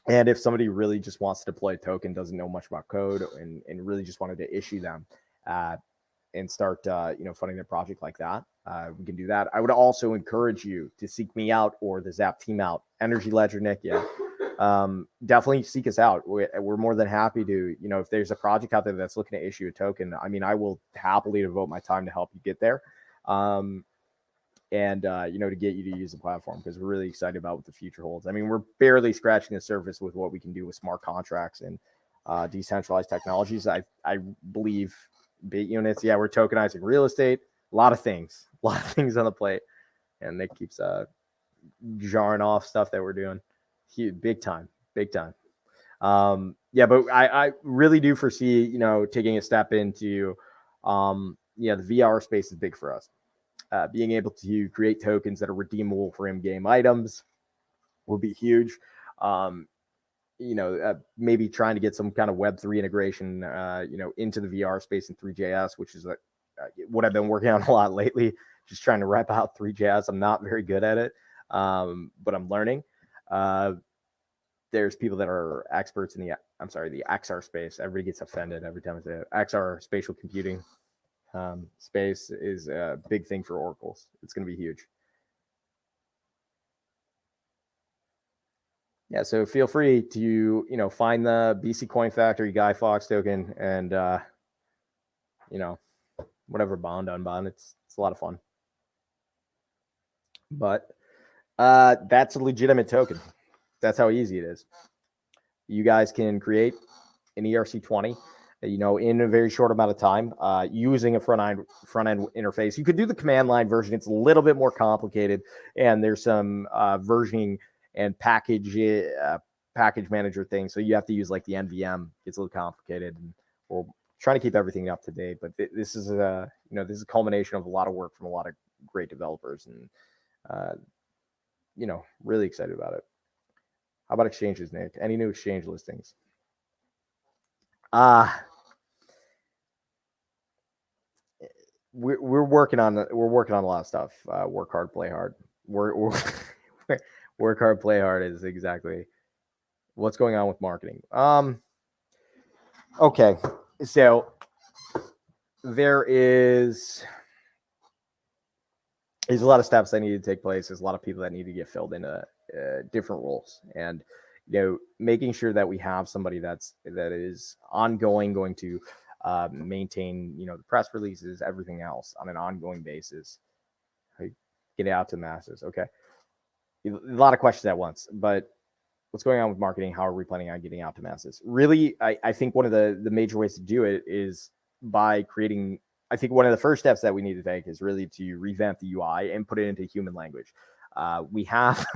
And if somebody really just wants to deploy a token, doesn't know much about code, and really just wanted to issue them and start, funding their project like that, we can do that. I would also encourage you to seek me out or the Zap team out. Energy Ledger, Nick, definitely seek us out. We're more than happy to, if there's a project out there that's looking to issue a token, I mean, I will happily devote my time to help you get there. And to get you to use the platform, because we're really excited about what the future holds. I mean, we're barely scratching the surface with what we can do with smart contracts and decentralized technologies. I believe bit units. Yeah, we're tokenizing real estate. A lot of things on the plate, and Nick keeps jarring off stuff that we're doing. Big time. But I really do foresee, taking a step into, the VR space is big for us. Being able to create tokens that are redeemable for in-game items will be huge. Maybe trying to get some kind of Web3 integration, into the VR space in 3JS, which is what I've been working on a lot lately. Just trying to wrap out 3JS. I'm not very good at it, but I'm learning. There's people that are experts in the XR space. Everybody gets offended every time I say it. XR, spatial computing. Space is a big thing for oracles. It's going to be huge. Yeah, so feel free to find the BC Coin Factory Guy Fawkes token and whatever bond unbond. It's a lot of fun. But that's a legitimate token. That's how easy it is. You guys can create an ERC20 in a very short amount of time, using a front end interface. You could do the command line version. It's a little bit more complicated, and there's some versioning and package manager things. So you have to use like the NVM. It's a little complicated, and we'll trying to keep everything up to date. But this is a this is a culmination of a lot of work from a lot of great developers, and really excited about it. How about exchanges, Nick? Any new exchange listings? We're working on a lot of stuff. Work hard, play hard. Work hard, play hard is exactly what's going on with marketing. Okay, so there's a lot of steps that need to take place. There's a lot of people that need to get filled into different roles, and making sure that we have somebody that is ongoing, going to maintain the press releases, everything else on an ongoing basis. Get it out to the masses. Okay, a lot of questions at once, but what's going on with marketing? How are we planning on getting out to masses? Really, I think one of the major ways to do it is by creating. I think one of the first steps that we need to take is really to revamp the UI and put it into human language. We have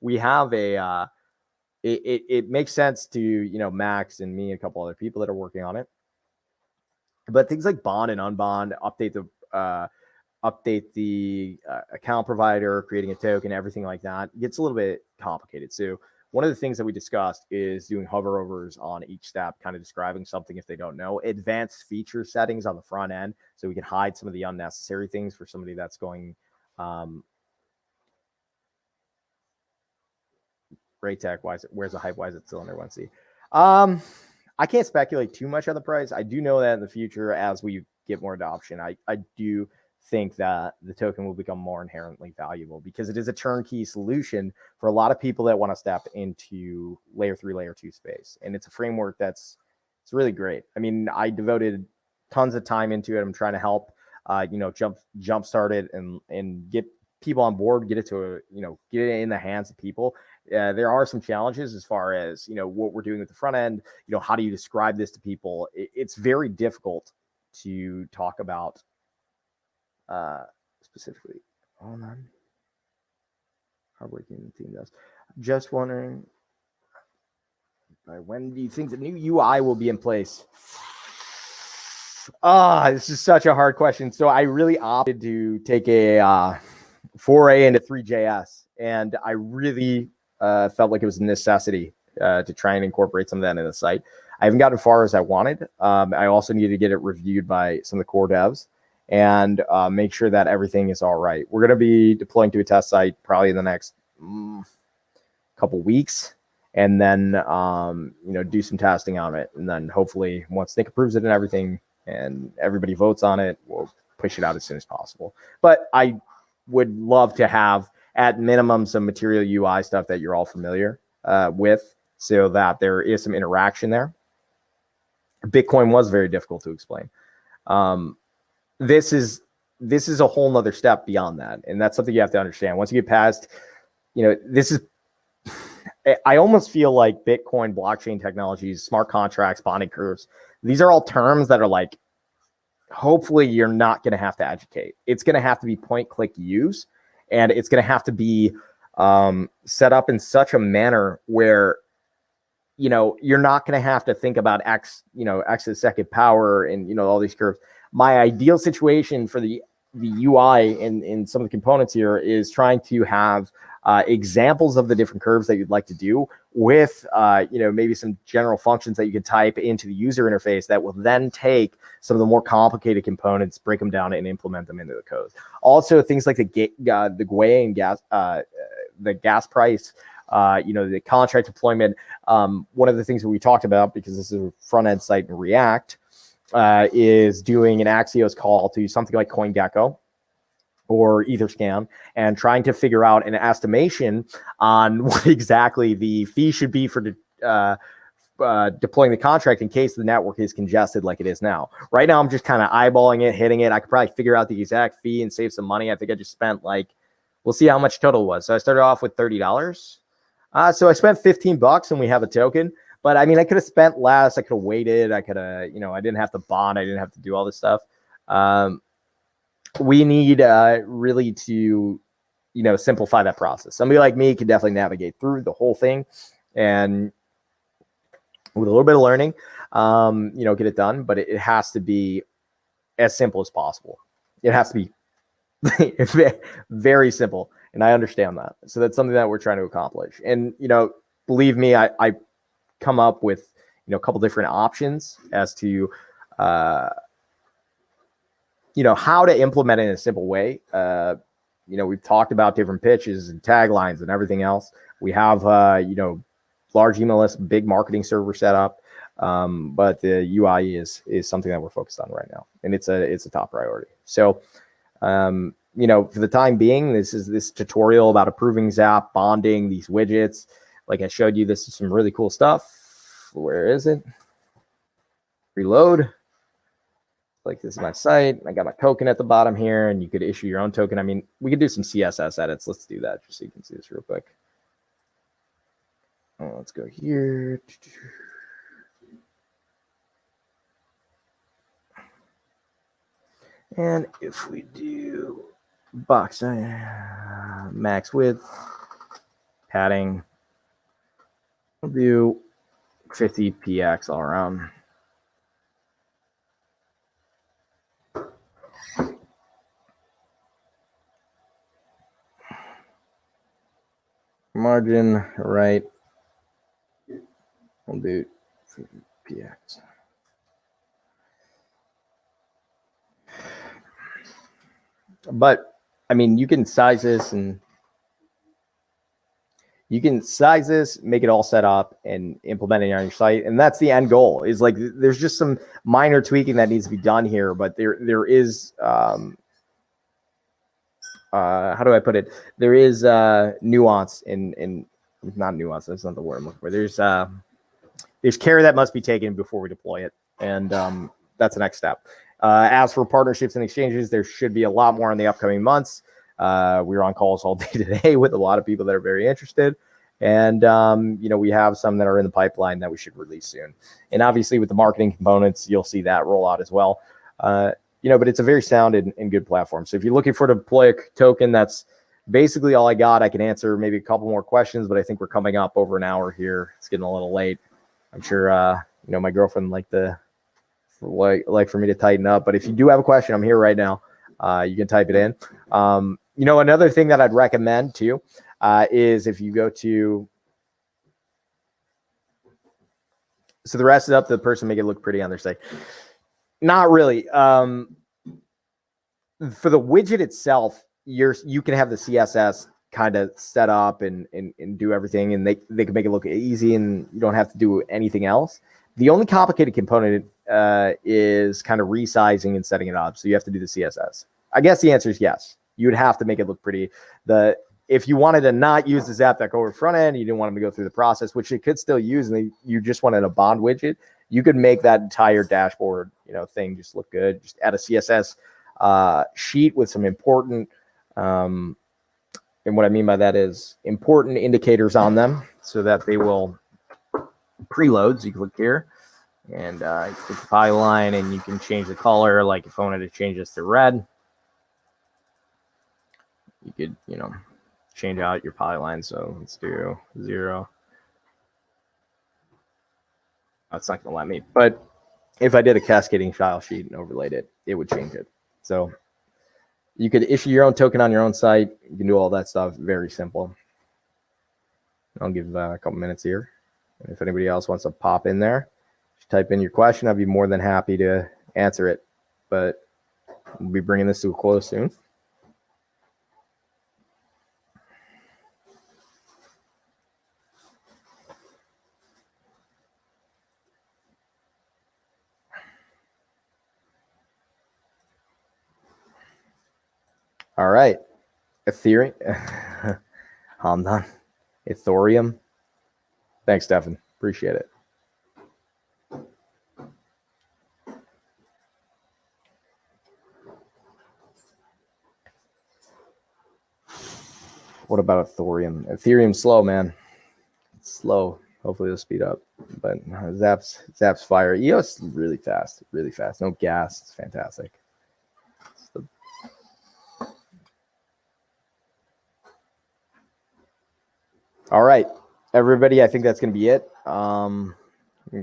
a. It makes sense to Max and me and a couple other people that are working on it, but things like bond and unbond, update the account provider, creating a token, everything like that gets a little bit complicated. So one of the things that we discussed is doing hoverovers on each step, kind of describing something if they don't know. Advanced feature settings on the front end, so we can hide some of the unnecessary things for somebody that's going. Great tech. Where's the hype? Why is it still under 1C? I can't speculate too much on the price. I do know that in the future, as we get more adoption, I do think that the token will become more inherently valuable because it is a turnkey solution for a lot of people that want to step into layer 3, layer 2 space. And it's a framework it's really great. I mean, I devoted tons of time into it. I'm trying to help, jumpstart it and get people on board, get it in the hands of people. There are some challenges as far as, what we're doing with the front end. How do you describe this to people? It's very difficult to talk about specifically. Hold on. Hardworking the team does. Just wondering, when do you think the new UI will be in place? This is such a hard question. So I really opted to take a foray into 3JS, and I really felt like it was a necessity to try and incorporate some of that into the site. I haven't gotten as far as I wanted. I also needed to get it reviewed by some of the core devs and make sure that everything is all right. We're going to be deploying to a test site probably in the next couple weeks, and then do some testing on it, and then hopefully once Nick approves it and everything and everybody votes on it, we'll push it out as soon as possible. But I would love to have at minimum some material UI stuff that you're all familiar with, so that there is some interaction there. Bitcoin was very difficult to explain. This is a whole nother step beyond that, and that's something you have to understand. Once you get past, this is. I almost feel like Bitcoin, blockchain technologies, smart contracts, bonding curves. These are all terms that are like, hopefully you're not going to have to educate. It's going to have to be point-click use, and it's going to have to be set up in such a manner where, you're not going to have to think about x to the second power and, all these curves. My ideal situation for the UI and some of the components here is trying to have examples of the different curves that you'd like to do with, maybe some general functions that you could type into the user interface that will then take some of the more complicated components, break them down, and implement them into the code. Also, things like the GUI and the gas price, the contract deployment. One of the things that we talked about, because this is a front end site in React, is doing an Axios call to something like CoinGecko or Etherscan, and trying to figure out an estimation on what exactly the fee should be for deploying the contract in case the network is congested like it is now. Right now, I'm just kind of eyeballing it, hitting it. I could probably figure out the exact fee and save some money. I think I just spent we'll see how much total was. So I started off with $30. So I spent $15 and we have a token. But I mean, I could have spent less. I could have waited. I could have, I didn't have to bond. I didn't have to do all this stuff. We need really to, simplify that process. Somebody like me could definitely navigate through the whole thing and with a little bit of learning, get it done. But it has to be as simple as possible. It has to be very simple. And I understand that. So that's something that we're trying to accomplish. And, believe me, I come up with, a couple different options as to, how to implement it in a simple way. We've talked about different pitches and taglines and everything else. We have, large email list, big marketing server set up. But the UI is something that we're focused on right now. And it's a top priority. So, for the time being, this is this tutorial about approving Zap, bonding, these widgets. Like I showed you, this is some really cool stuff. Where is it? Reload. Like, this is my site. I got my token at the bottom here, and you could issue your own token. I mean, we could do some CSS edits. Let's do that just so you can see this real quick. Let's go here. And if we do box max width, padding, we'll do 50 px all around. Margin right, we'll do 50 px. But I mean, you can size this make it all set up and implement it on your site. And that's the end goal. Is like, there's just some minor tweaking that needs to be done here, but there is, how do I put it? There is nuance in not nuance. That's not the word I'm looking for. There's care that must be taken before we deploy it. And that's the next step. As for partnerships and exchanges, there should be a lot more in the upcoming months. We were on calls all day today with a lot of people that are very interested. And, we have some that are in the pipeline that we should release soon. And obviously with the marketing components, you'll see that roll out as well. But it's a very sound and good platform. So if you're looking for to deploy a token, that's basically all I got. I can answer maybe a couple more questions, but I think we're coming up over an hour here. It's getting a little late. I'm sure, my girlfriend like for me to tighten up. But if you do have a question, I'm here right now. You can type it in. Another thing that I'd recommend too is if you go to, so the rest is up to the person, make it look pretty on their site. Not really. For the widget itself, you can have the CSS kind of set up and do everything, and they can make it look easy, and you don't have to do anything else. The only complicated component is kind of resizing and setting it up. So you have to do the CSS. I guess the answer is yes. You would have to make it look pretty. If you wanted to not use the Zap Deck over front end, you didn't want them to go through the process, which it could still use, and you just wanted a bond widget, you could make that entire dashboard, thing just look good. Just add a CSS sheet with some important, and what I mean by that is important indicators on them so that they will preload. So you click here and you click the polyline, and you can change the color. Like if I wanted to change this to red, you could, change out your polyline. So let's do 0. That's not going to let me. But if I did a cascading style sheet and overlaid it, it would change it. So you could issue your own token on your own site. You can do all that stuff. Very simple. I'll give a couple minutes here. And if anybody else wants to pop in there, just type in your question. I'd be more than happy to answer it. But we'll be bringing this to a close soon. All right. Ethereum. I'm done. Ethereum. Thanks, Stefan. Appreciate it. What about Ethereum? Ethereum's slow, man. It's slow. Hopefully it'll speed up. But Zap's fire. EOS is really fast. Really fast. No gas. It's fantastic. All right, everybody. I think that's going to be it.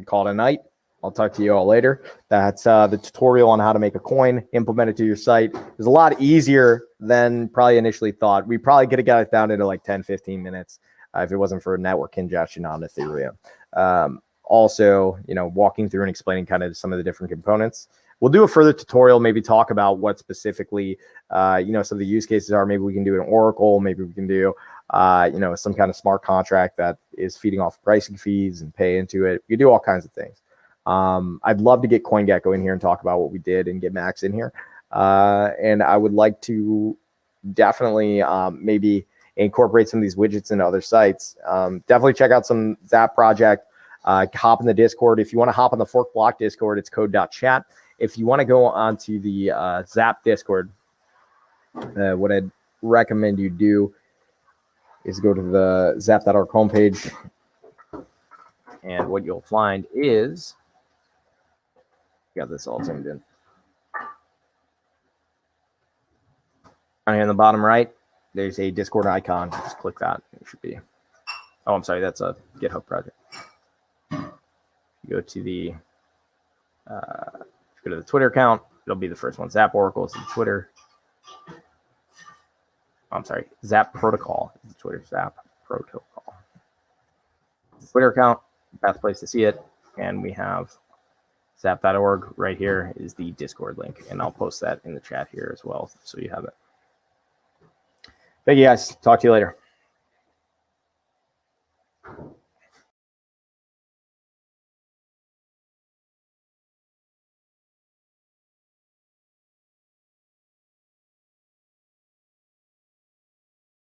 call it a night. I'll talk to you all later. That's the tutorial on how to make a coin, implement it to your site. It's a lot easier than probably initially thought. We probably could have got it down into like 10, 15 minutes if it wasn't for network congestion on Ethereum. Also, walking through and explaining kind of some of the different components. We'll do a further tutorial, maybe talk about what specifically, some of the use cases are. Maybe we can do an Oracle. Maybe we can do, some kind of smart contract that is feeding off pricing fees and pay into it. We can do all kinds of things. I'd love to get CoinGecko in here and talk about what we did and get Max in here. And I would like to definitely maybe incorporate some of these widgets into other sites. Definitely check out some Zap project. Hop in the Discord. If you want to hop on the ForkedBlock Discord, it's code.chat. If you want to go onto the Zap Discord, what I'd recommend you do is go to the zap.org homepage. And what you'll find is, got this all zoomed in. Right here in the bottom right, there's a Discord icon. Just click that. It should be. Oh, I'm sorry. That's a GitHub project. You go to the Twitter account. It'll be the first one. Zap Oracle is the Twitter. I'm sorry. Zap Protocol is the Twitter. Zap Protocol. Twitter account. Best place to see it. And we have zap.org right here is the Discord link. And I'll post that in the chat here as well, so you have it. Thank you guys. Talk to you later.